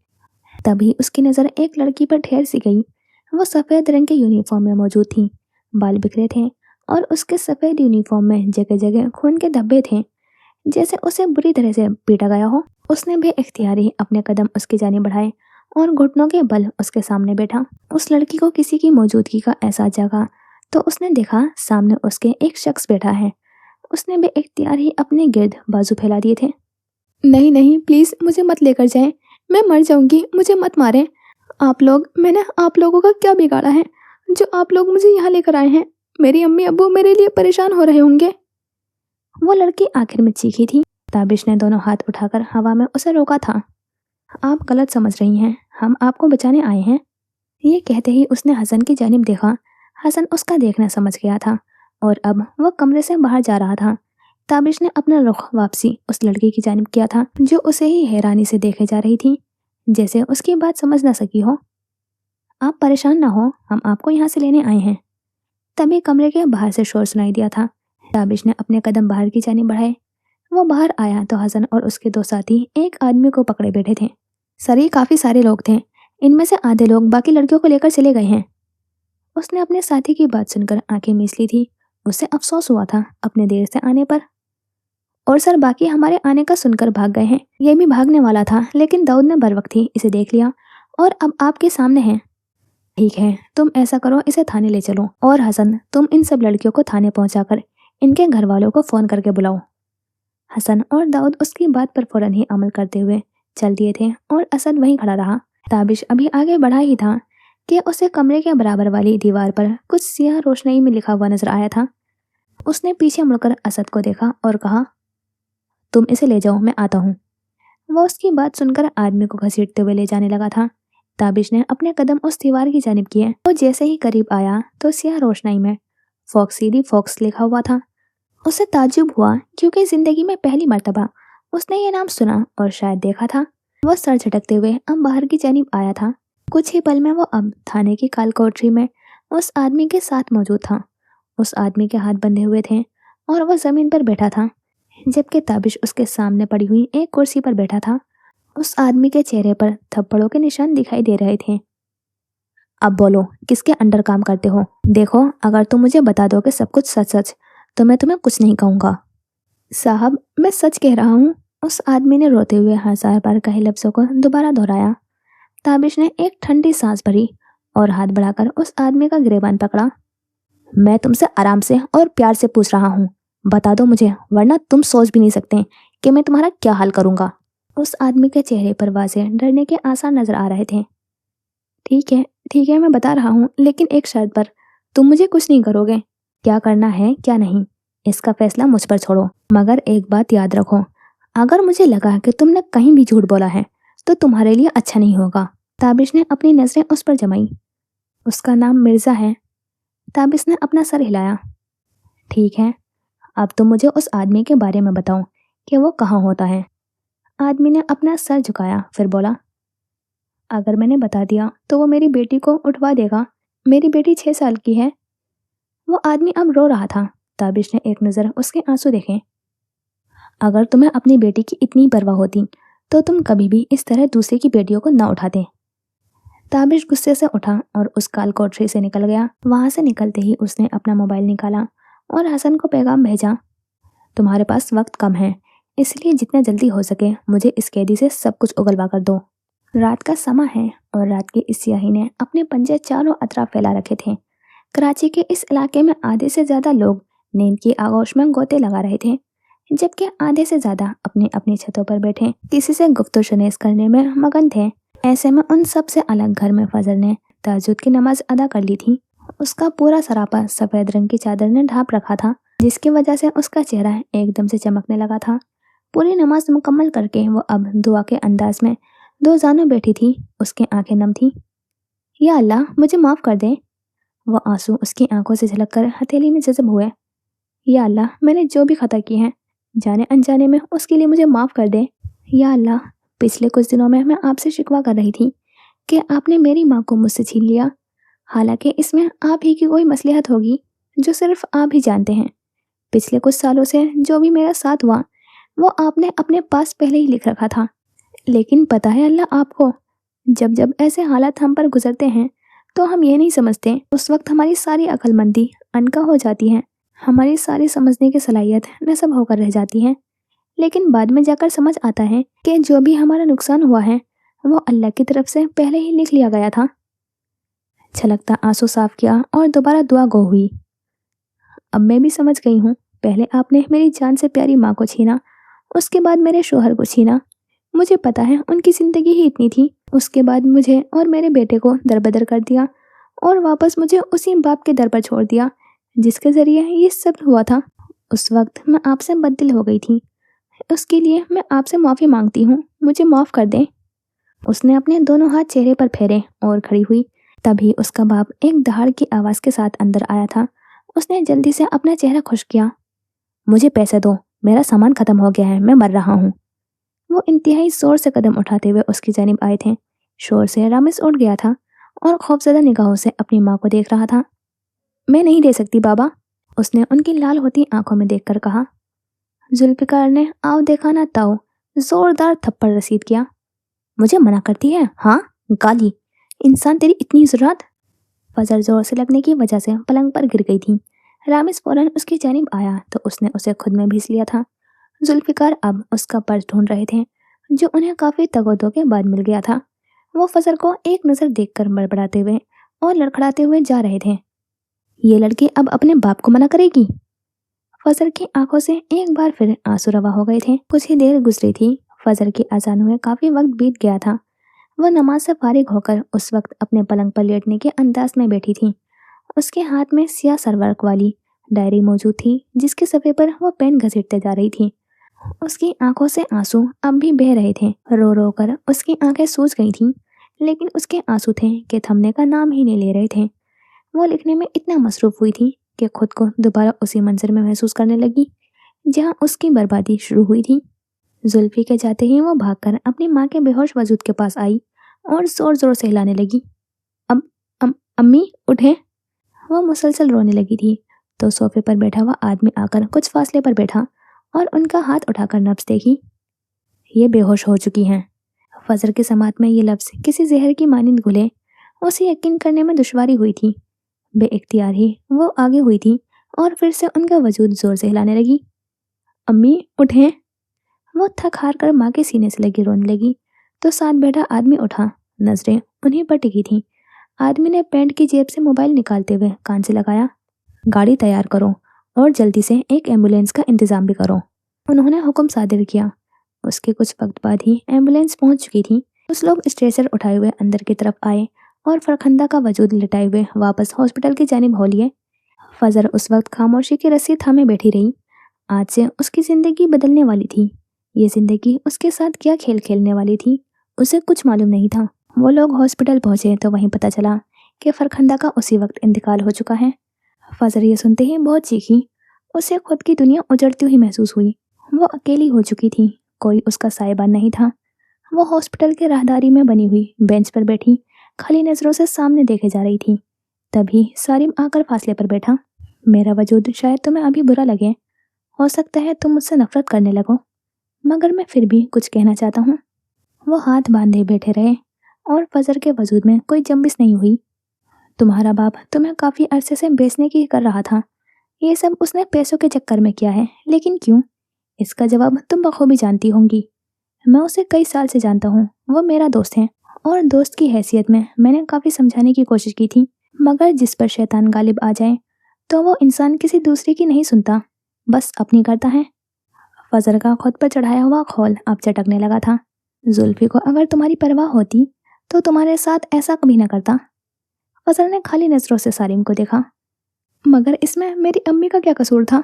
تبھی اس کی نظر ایک لڑکی پر ٹھہر سی گئی۔ وہ سفید رنگ کے یونیفارم میں موجود تھی، بال بکھرے تھے اور اس کے سفید یونیفارم میں جگہ جگہ خون کے دھبے تھے جیسے اسے بری طرح سے پیٹا گیا ہو۔ اس نے بے اختیاری اپنے قدم اس کی جانب بڑھائے اور گھٹنوں کے بل اس کے سامنے بیٹھا۔ اس لڑکی کو کسی کی موجودگی کا احساس جاگا تو اس نے دیکھا سامنے اس کے ایک شخص بیٹھا ہے۔ اس نے بے اختیار ہی اپنے گرد بازو پھیلا دیے تھے۔ نہیں نہیں پلیز مجھے مت لے کر جائیں, میں مر جاؤں گی, مجھے مت ماریں. میں نے آپ لوگوں کا کیا بگاڑا ہے جو آپ لوگ مجھے یہاں لے کر آئے ہیں؟ میری امی ابو میرے لیے پریشان ہو رہے ہوں گے. وہ لڑکی آخر میں چیخی تھی. تابش نے دونوں ہاتھ اٹھا کر ہوا میں اسے روکا تھا. آپ غلط سمجھ رہی ہیں, ہم آپ کو بچانے آئے ہیں. یہ کہتے ہی اس نے حسن کی جانب دیکھا. حسن اس کا دیکھنا سمجھ گیا تھا اور اب وہ کمرے سے باہر جا رہا تھا. تابش نے اپنا رخ واپسی اس لڑکی کی جانب کیا تھا جو اسے ہی حیرانی سے دیکھے جا رہی تھی, جیسے اس کی بات سمجھ نہ سکی ہو. آپ پریشان نہ ہو, ہم آپ کو یہاں سے لینے آئے ہیں. تبھی کمرے کے باہر سے شور سنائی دیا تھا. تابش نے اپنے قدم باہر کی جانب بڑھائے. وہ باہر آیا تو حسن اور اس کے دو ساتھی ایک آدمی کو پکڑے بیٹھے تھے. سر, یہ کافی سارے لوگ تھے, ان میں سے آدھے لوگ باقی لڑکیوں کو لے کر چلے گئے ہیں. اس نے اپنے ساتھی کی بات سن کر آنکھیں میچ لی تھی. اسے افسوس ہوا تھا اپنے دیر سے آنے پر. اور سر, باقی ہمارے آنے کا سن کر بھاگ گئے ہیں. یہ بھی بھاگنے والا تھا لیکن داؤد نے بروقت ہی اسے دیکھ لیا اور اب آپ کے سامنے ہے. ٹھیک ہے, تم ایسا کرو, اسے تھانے لے چلو. اور حسن, تم ان سب لڑکیوں کو تھانے پہنچا کر ان کے گھر والوں کو فون کر کے بلاؤ. حسن اور داؤد اس کی بات پر فوراً ہی عمل کرتے ہوئے چل دیے تھے اور اسد وہیں کھڑا رہا. تابش ابھی آگے بڑھا ہی تھا کہ اسے کمرے کے برابر والی دیوار پر کچھ سیاہ روشنائی میں لکھا ہوا نظر آیا تھا. اس نے پیچھے مڑ کر اسد کو دیکھا اور کہا, تم اسے لے جاؤ, میں آتا ہوں. وہ اس کی بات سن کر آدمی کو گھسیٹتے ہوئے لے جانے لگا تھا. تابش نے اپنے قدم اس دیوار کی جانب کیے. وہ جیسے ہی قریب آیا تو سیاہ روشنائی میں فاکسی فاکس لکھا ہوا تھا. اسے تعجب ہوا کیونکہ زندگی میں پہلی مرتبہ اس نے یہ نام سنا اور شاید دیکھا تھا. وہ سر جھٹکتے ہوئے اب باہر کی جانب آیا تھا. کچھ ہی پل میں وہ اب تھانے کی کال کوٹری میں اس آدمی کے ساتھ موجود تھا. اس آدمی کے ہاتھ بندھے ہوئے تھے اور وہ زمین پر بیٹھا تھا, جبکہ تابش اس کے سامنے پڑی ہوئی ایک کرسی پر بیٹھا تھا. اس آدمی کے چہرے پر تھپڑوں کے نشان دکھائی دے رہے تھے. اب بولو, کس کے انڈر کام کرتے ہو؟ دیکھو, اگر تم مجھے بتا دو کہ سب کچھ سچ سچ تو میں تمہیں کچھ نہیں کہوں گا. صاحب, میں سچ کہہ رہا ہوں. اس آدمی نے روتے ہوئے ہزار بار کہے لفظوں کو دوبارہ دہرایا. تابش نے ایک ٹھنڈی سانس بھری اور ہاتھ بڑھا کر اس آدمی کا گریبان پکڑا. میں تم سے آرام سے اور پیار سے پوچھ رہا ہوں, بتا دو مجھے, ورنہ تم سوچ بھی نہیں سکتے کہ میں تمہارا کیا حال کروں گا. اس آدمی کے چہرے پر واضح ڈرنے کے آثار نظر آ رہے تھے. ٹھیک ہے, میں بتا رہا ہوں, لیکن ایک شرط پر. تم مجھے کچھ نہیں کرو گے. کیا کرنا ہے کیا نہیں, اس کا فیصلہ مجھ پر چھوڑو. مگر ایک بات یاد رکھو, اگر مجھے لگا کہ تم نے کہیں بھی جھوٹ بولا ہے تو تمہارے لیے اچھا نہیں ہوگا. تابش نے اپنی نظریں اس پر جمائی. اس کا نام مرزا ہے. تابش نے اپنا سر ہلایا. ٹھیک ہے, اب تم مجھے اس آدمی کے بارے میں بتاؤ کہ وہ کہاں ہوتا ہے. آدمی نے اپنا سر جھکایا, پھر بولا, اگر میں نے بتا دیا تو وہ میری بیٹی کو اٹھوا دے گا. میری بیٹی 6 سال کی ہے. وہ آدمی اب رو رہا تھا. تابش نے ایک نظر اس کے آنسو دیکھے. اگر تمہیں اپنی بیٹی کی اتنی پرواہ ہوتی تو تم کبھی بھی اس طرح دوسرے کی بیٹیوں کو نہ اٹھاتے. تابش غصے سے اٹھا اور اس کال کوٹری سے نکل گیا. وہاں سے نکلتے ہی اس نے اپنا موبائل نکالا اور حسن کو پیغام بھیجا. تمہارے پاس وقت کم ہے, اس لیے جتنا جلدی ہو سکے مجھے اس قیدی سے سب کچھ اگلوا کر دو. رات کا سما ہے اور رات کی اس سیاہی نے اپنے پنجے چاروں اطراف پھیلا رکھے تھے. کراچی کے اس علاقے میں آدھے سے زیادہ لوگ نیند کی آغوش میں گوتے لگا رہے تھے, جبکہ آدھے سے زیادہ اپنی اپنی چھتوں پر بیٹھے کسی سے گفت و شنیس کرنے میں مگن تھے. ایسے میں ان سب سے الگ گھر میں فجر نے تہجد کی نماز ادا کر لی تھی. اس کا پورا سراپا سفید رنگ کی چادر نے ڈھانپ رکھا تھا, جس کی وجہ سے اس کا چہرہ ایک دم سے چمکنے لگا تھا. پوری نماز مکمل کر کے وہ اب دعا کے انداز میں دو زانوں بیٹھی تھی. اس کی آنکھیں نم تھی. یا اللہ, مجھے معاف کر دے. وہ آنسو اس کی آنکھوں سے جھلک کر ہتھیلی میں جذب ہوئے. یا اللہ, میں نے جو بھی خطا کی ہے جانے انجانے میں, اس کے لیے مجھے معاف کر دے. یا اللہ, پچھلے کچھ دنوں میں آپ سے شکوہ کر رہی تھی کہ آپ نے میری ماں کو مجھ سے چھین لیا, حالانکہ اس میں آپ ہی کی کوئی مصلحت ہوگی جو صرف آپ ہی جانتے ہیں. پچھلے کچھ سالوں سے جو بھی میرا ساتھ ہوا وہ آپ نے اپنے پاس پہلے ہی لکھ رکھا تھا. لیکن پتہ ہے اللہ آپ کو, جب ایسے حالات ہم پر گزرتے ہیں تو ہم یہ نہیں سمجھتے. اس وقت ہماری ساری عقل مندی عنقا ہو جاتی ہے, ہماری ساری سمجھنے کی صلاحیت نصب ہو کر رہ جاتی ہے. لیکن بعد میں جا کر سمجھ آتا ہے کہ جو بھی ہمارا نقصان ہوا ہے وہ اللہ کی طرف سے پہلے ہی لکھ لیا گیا تھا. چھلکتا آنسو صاف کیا اور دوبارہ دعا گو ہوئی. اب میں بھی سمجھ گئی ہوں, پہلے آپ نے میری جان سے پیاری ماں کو چھینا اس کے بعد میرے شوہر کو چھینا۔ مجھے پتا ہے ان کی زندگی ہی اتنی تھی۔ اس کے بعد مجھے اور میرے بیٹے کو دربدر کر دیا اور واپس مجھے اسی باپ کے در پر چھوڑ دیا جس کے ذریعے یہ سب ہوا تھا۔ اس وقت میں آپ سے بددل ہو گئی تھی۔ اس کے لیے میں آپ سے معافی مانگتی ہوں، مجھے معاف کر دیں۔ اس نے اپنے دونوں ہاتھ چہرے پر پھیرے اور کھڑی ہوئی۔ تبھی اس کا باپ ایک دہاڑ کی آواز کے ساتھ اندر آیا تھا۔ اس نے جلدی سے اپنا چہرہ خشک کیا۔ مجھے پیسے دو، میرا سامان ختم ہو گیا ہے، میں مر رہا ہوں۔ وہ انتہائی زور سے قدم اٹھاتے ہوئے اس کی جانب آئے تھے۔ شور سے رامز اٹھ گیا تھا اور خوفزدہ نگاہوں سے اپنی ماں کو دیکھ رہا تھا۔ میں نہیں دے سکتی بابا، اس نے ان کی لال ہوتی آنکھوں میں دیکھ کر کہا۔ ذوالفقار نے آؤ دیکھا نہ تاؤ زوردار تھپڑ رسید کیا۔ مجھے منع کرتی ہے؟ ہاں، گالی، انسان تیری اتنی ضرورت؟ فضل زور سے لگنے کی وجہ سے پلنگ پر گر گئی تھی۔ رامز فوراً اس کی جانب آیا تو اس نے اسے خود میں بھیس لیا تھا۔ ذوالفقار اب اس کا پرس ڈھونڈ رہے تھے جو انہیں کافی تگ و دو کے بعد مل گیا تھا۔ وہ فضل کو ایک نظر دیکھ کر بڑبڑاتے ہوئے اور لڑکھڑاتے ہوئے جا رہے تھے۔ یہ لڑکی اب اپنے باپ کو منع کرے گی؟ فضل کی آنکھوں سے ایک بار پھر آنسو روا ہو گئے تھے۔ کچھ ہی دیر گزری تھی، فجر کی اذان ہوئے کافی وقت بیت گیا تھا۔ وہ نماز سے فارغ ہو کر اس وقت اپنے پلنگ پر لیٹنے کے انداز میں بیٹھی تھی۔ اس کے ہاتھ میں سیاہ سرورق والی ڈائری موجود تھی جس کے صفحے پر وہ پین گھسیٹتے جا رہی تھی۔ اس کی آنکھوں سے آنسو اب بھی بہہ رہے تھے۔ رو رو کر اس کی آنکھیں سوج گئی تھیں، لیکن اس کے آنسو تھے کہ تھمنے کا نام ہی نہیں لے رہے تھے۔ وہ لکھنے میں اتنا مصروف ہوئی تھی کہ خود کو دوبارہ اسی منظر میں محسوس کرنے لگی جہاں اس کی بربادی شروع ہوئی تھی۔ زلفی کے جاتے ہی وہ بھاگ کر اپنی ماں کے بے ہوش وجود کے پاس آئی اور زور زور سے ہلانے لگی۔ امی اٹھیں۔ وہ مسلسل رونے لگی تھی تو صوفے پر بیٹھا ہوا آدمی آ کر کچھ فاصلے پر بیٹھا اور ان کا ہاتھ اٹھا کر نبض دیکھی۔ یہ بے ہوش ہو چکی ہیں۔ فجر کے سماعت میں یہ لفظ کسی زہر کی مانند گھلے۔ اسے یقین کرنے میں دشواری ہوئی تھی۔ بے اختیار ہی وہ آگے ہوئی تھی اور پھر سے ان کا وجود زور سے ہلانے لگی۔ امی اٹھیں۔ وہ تھک ہار کر ماں کے سینے سے لگی رونے لگی تو ساتھ بیٹھا آدمی اٹھا۔ نظریں انہیں پر ٹکی تھیں۔ آدمی نے پینٹ کی جیب سے موبائل نکالتے ہوئے کان سے لگایا۔ گاڑی تیار کرو اور جلدی سے ایک ایمبولینس کا انتظام بھی کرو، انہوں نے حکم صادر کیا۔ اس کے کچھ وقت بعد ہی ایمبولینس پہنچ چکی تھی۔ کچھ لوگ اسٹریچر اٹھائے ہوئے اندر کی طرف آئے اور فرخندہ کا وجود لٹائے ہوئے واپس ہاسپٹل کی جانب ہو لیے۔ فجر اس وقت خاموشی کی رسی تھامے بیٹھی رہی۔ آج سے اس کی زندگی بدلنے والی تھی۔ یہ زندگی اس کے ساتھ کیا کھیل کھیلنے والی تھی اسے کچھ معلوم نہیں تھا۔ وہ لوگ ہاسپٹل پہنچے تو وہیں پتہ چلا کہ فرخندہ کا اسی وقت انتقال ہو چکا ہے۔ فجر یہ سنتے ہی بہت چیخی۔ اسے خود کی دنیا اجڑتی ہوئی محسوس ہوئی۔ وہ اکیلی ہو چکی تھی، کوئی اس کا سائبان نہیں تھا۔ وہ ہاسپٹل کے راہداری میں بنی ہوئی بینچ پر بیٹھی کھلی نظروں سے سامنے دیکھے جا رہی تھی۔ تبھی سارم آ کر فاصلے پر بیٹھا۔ میرا وجود شاید تمہیں ابھی برا لگے، ہو سکتا ہے تم مجھ سے نفرت کرنے لگو، مگر میں پھر بھی کچھ کہنا چاہتا ہوں۔ وہ ہاتھ باندھے بیٹھے رہے اور فجر کے وجود میں کوئی جنبش نہیں ہوئی۔ تمہارا باپ تمہیں کافی عرصے سے بیچنے کی کر رہا تھا۔ یہ سب اس نے پیسوں کے چکر میں کیا ہے، لیکن کیوں؟ اس کا جواب تم بخوبی جانتی ہوں گی۔ میں اسے کئی سال سے جانتا ہوں، وہ میرا دوست ہے اور دوست کی حیثیت میں نے کافی سمجھانے کی کوشش کی تھی، مگر جس پر شیطان غالب آ جائے تو وہ انسان کسی دوسرے کی نہیں سنتا، بس اپنی کرتا ہے۔ فجر کا خود پر چڑھایا ہوا خول اب چٹکنے لگا تھا۔ زلفی کو اگر تمہاری پرواہ ہوتی تو تمہارے ساتھ ایسا کبھی نہ کرتا۔ فجر نے خالی نظروں سے سارم کو دیکھا۔ مگر اس میں میری امی کا کیا قصور تھا؟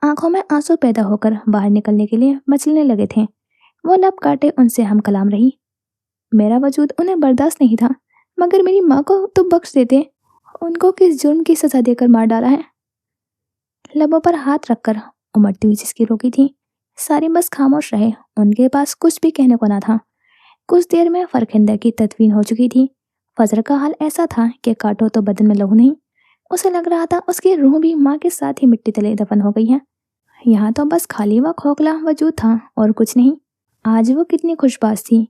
آنکھوں میں آنسو پیدا ہو کر باہر نکلنے کے لیے مچلنے لگے تھے۔ وہ لب کاٹے ان سے ہم کلام رہی۔ میرا وجود انہیں برداشت نہیں تھا، مگر میری ماں کو تو بخش دیتے، ان کو کس جرم کی سزا دے کر مار ڈالا ہے؟ لبوں پر ہاتھ رکھ کر امڑتی ہوئی جس کی روکی تھی۔ سارم بس خاموش رہے، ان کے پاس کچھ بھی کہنے کو نہ تھا۔ کچھ دیر میں فرخندہ کی تدفین ہو چکی تھی۔ فجر کا حال ایسا تھا کہ کاٹو تو بدن میں لہو نہیں، اسے لگ رہا تھا اس کی روح بھی ماں کے ساتھ ہی مٹی تلے دفن ہو گئی ہے۔ یہاں تو بس خالی و کھوکھلا وجود تھا اور کچھ نہیں۔ آج وہ کتنی خوش باز تھی۔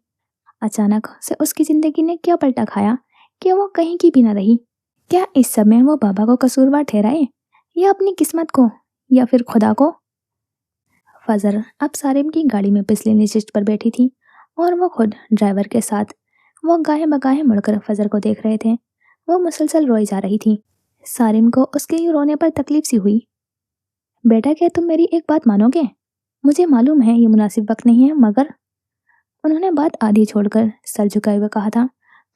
اچانک سے اس کی زندگی نے کیا پلٹا کھایا کہ وہ کہیں کی بھی نہ رہی۔ کیا اس سب میں وہ بابا کو قصوروار ٹھہرائے یا اپنی قسمت کو یا پھر خدا کو؟ فجر اب سارم کی گاڑی میں پچھلی نشست پر بیٹھی تھی اور وہ خود ڈرائیور کے ساتھ۔ وہ گاہے بگاہے مڑ کر فجر کو دیکھ رہے تھے۔ وہ مسلسل روئی جا رہی تھی۔ سارم کو اس کے رونے پر تکلیف سی ہوئی۔ بیٹا کیا تم میری ایک بات مانو گے؟ مجھے معلوم ہے یہ مناسب وقت نہیں ہے، مگر انہوں نے بات آدھی چھوڑ کر سر جھکائے ہوئے کہا تھا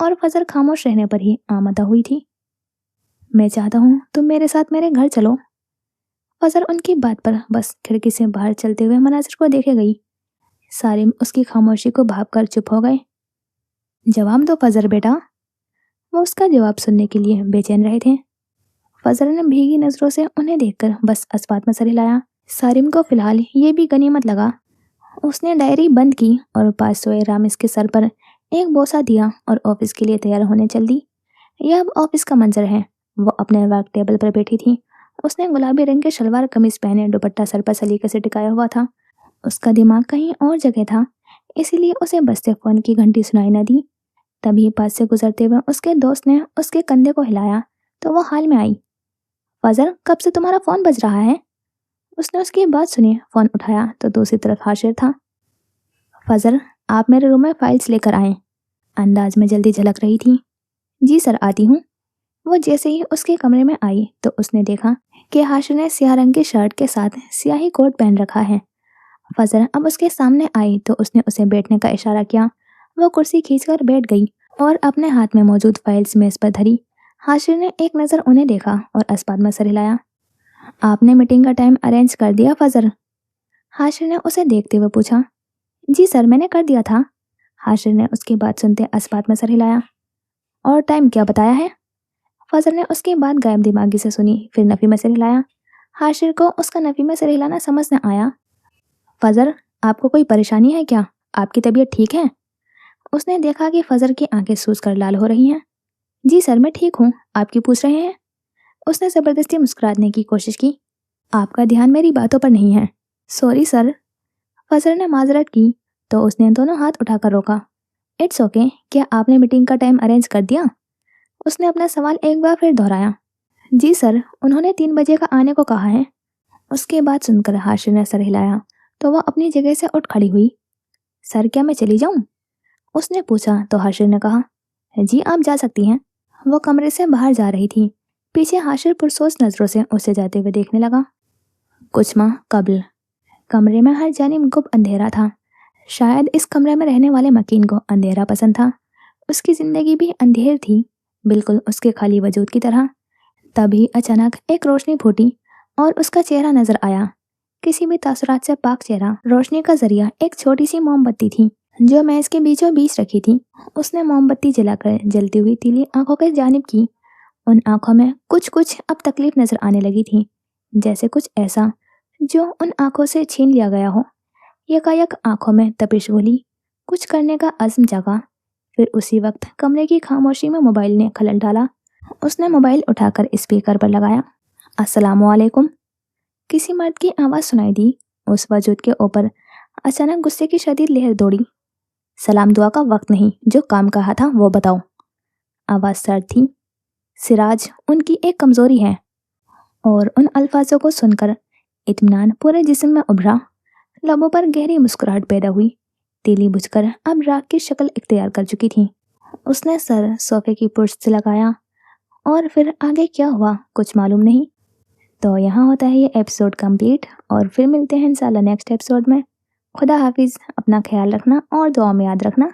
اور فضل خاموش رہنے پر ہی آمادہ ہوئی تھی۔ میں چاہتا ہوں تم میرے ساتھ میرے گھر چلو۔ فضل ان کی بات پر بس کھڑکی سے باہر چلتے ہوئے مناظر کو دیکھے گئی۔ سارم اس کی خاموشی کو بھانپ کر چپ ہو گئے۔ جواب دو فضل بیٹا۔ وہ اس کا جواب سننے کے لیے بے چین رہے تھے۔ فضل نے بھیگی نظروں سے انہیں دیکھ کر بس اسبات میں سر ہلایا۔ سارم کو فی الحال یہ بھی غنیمت لگا۔ اس نے ڈائری بند کی اور پاس سوئے رامس کے سر پر ایک بوسہ دیا اور آفس کے لیے تیار ہونے چل دی۔ یہ اب آفس کا منظر ہے۔ وہ اپنے ورک ٹیبل پر بیٹھی تھی۔ اس نے گلابی رنگ کے شلوار قمیض پہنے دوپٹہ سر پر سلیقے سے ٹکایا ہوا تھا۔ اس کا دماغ کہیں اور جگہ تھا، اسی لیے اسے بجتے فون کی گھنٹی سنائی نہ دی۔ تبھی پاس سے گزرتے ہوئے اس کے دوست نے اس کے کندھے کو ہلایا تو وہ حال میں آئی۔ فضل، کب سے تمہارا فون بج رہا ہے؟ اس نے اس کی بات سنی، فون اٹھایا تو دوسری طرف حاشر تھا۔ فضل، آپ میرے روم میں فائلز لے کر آئیں۔ انداز میں جلدی جھلک رہی تھی۔ جی سر، آتی ہوں۔ وہ جیسے ہی اس کے کمرے میں آئی تو اس نے دیکھا کہ حاشر نے سیاہ رنگ کی شرٹ کے ساتھ سیاہی کوٹ پہن رکھا ہے۔ فضل اب اس کے سامنے آئی تو اس نے اسے بیٹھنے کا اشارہ کیا۔ وہ کرسی کھینچ کر بیٹھ گئی اور اپنے ہاتھ میں موجود فائلز میز پر دھری۔ حاشر نے ایک نظر انہیں دیکھا اور اسبات میں سر ہلایا۔ آپ نے میٹنگ کا ٹائم ارینج کر دیا فضل؟ حاشر نے اسے دیکھتے ہوئے پوچھا۔ جی سر، میں نے کر دیا تھا۔ حاشر نے اس کی بات سنتے اسبات میں سر ہلایا۔ اور ٹائم کیا بتایا ہے؟ فضل نے اس کی بات غائب دماغی سے سنی، پھر نفی میں سر ہلایا۔ حاشر کو اس کا نفی میں سر ہلانا سمجھ نہ آیا۔ فضل، آپ کو کوئی پریشانی ہے کیا؟ آپ کی طبیعت ٹھیک ہے؟ اس نے دیکھا کہ فضل کی آنکھیں سوز کر لال ہو رہی ہیں۔ جی سر، میں ٹھیک ہوں، آپ کی پوچھ رہے ہیں؟ اس نے زبردستی مسکرانے کی کوشش کی۔ آپ کا دھیان میری باتوں پر نہیں ہے۔ Sorry sir. فضل نے معذرت کی تو اس نے دونوں ہاتھ اٹھا کر روکا۔ اٹس اوکے، کیا آپ نے میٹنگ کا ٹائم ارینج کر دیا؟ اس نے اپنا سوال ایک بار پھر دہرایا۔ جی سر، انہوں نے 3 بجے کا آنے کو کہا ہے۔ اس کے بعد سن کر حاشر نے سر ہلایا تو وہ اپنی جگہ سے اٹھ کھڑی ہوئی۔ سر، کیا میں چلی جاؤں؟ اس نے پوچھا تو حاشر نے کہا، جی آپ جا سکتی ہیں۔ وہ کمرے سے باہر جا رہی تھی۔ پیچھے حاشر پرسوز نظروں سے اسے جاتے ہوئے دیکھنے لگا۔ کچھ ماہ قبل کمرے میں ہر جانب گپ اندھیرا تھا۔ شاید اس کمرے میں رہنے والے مکین کو اندھیرا پسند تھا۔ اس کی زندگی بھی اندھیر تھی، بالکل اس کے خالی وجود کی طرح۔ تبھی اچانک ایک روشنی پھوٹی اور اس کا چہرہ نظر آیا، کسی بھی تاثرات سے پاک چہرہ۔ روشنی کا ذریعہ ایک چھوٹی سی موم بتی تھی جو میز کے بیچوں بیچ رکھی تھی۔ اس نے موم بتی جلا کر جلتی ہوئی تیلی آنکھوں کے جانب کی۔ ان آنکھوں میں کچھ اب تکلیف نظر آنے لگی تھی، جیسے کچھ ایسا جو ان آنکھوں سے چھین لیا گیا ہو۔ یکایک آنکھوں میں تپش گھلی، کچھ کرنے کا عزم جاگا۔ پھر اسی وقت کمرے کی خاموشی میں موبائل نے خلل ڈالا۔ اس نے موبائل اٹھا کر اسپیکر پر لگایا۔ السلام علیکم، کسی مرد کی آواز سنائی دی۔ اس وجود کے اوپر اچانک غصے کی شدید لہر دوڑی۔ سلام دعا کا وقت نہیں، جو کام کہا تھا وہ بتاؤ۔ آواز سرد تھی۔ سراج، ان کی ایک کمزوری ہے۔ اور ان الفاظوں کو سن کر اطمینان پورے جسم میں ابھرا۔ لبوں پر گہری مسکراہٹ پیدا ہوئی۔ تیلی بجھ کر اب راکھ کی شکل اختیار کر چکی تھی۔ اس نے سر صوفے کی پشت سے لگایا اور پھر آگے کیا ہوا کچھ معلوم نہیں۔ تو یہاں ہوتا ہے یہ ایپیسوڈ کمپلیٹ، اور پھر ملتے ہیں انشاءاللہ نیکسٹ ایپیسوڈ میں۔ خدا حافظ، اپنا خیال رکھنا اور دعا میں یاد رکھنا۔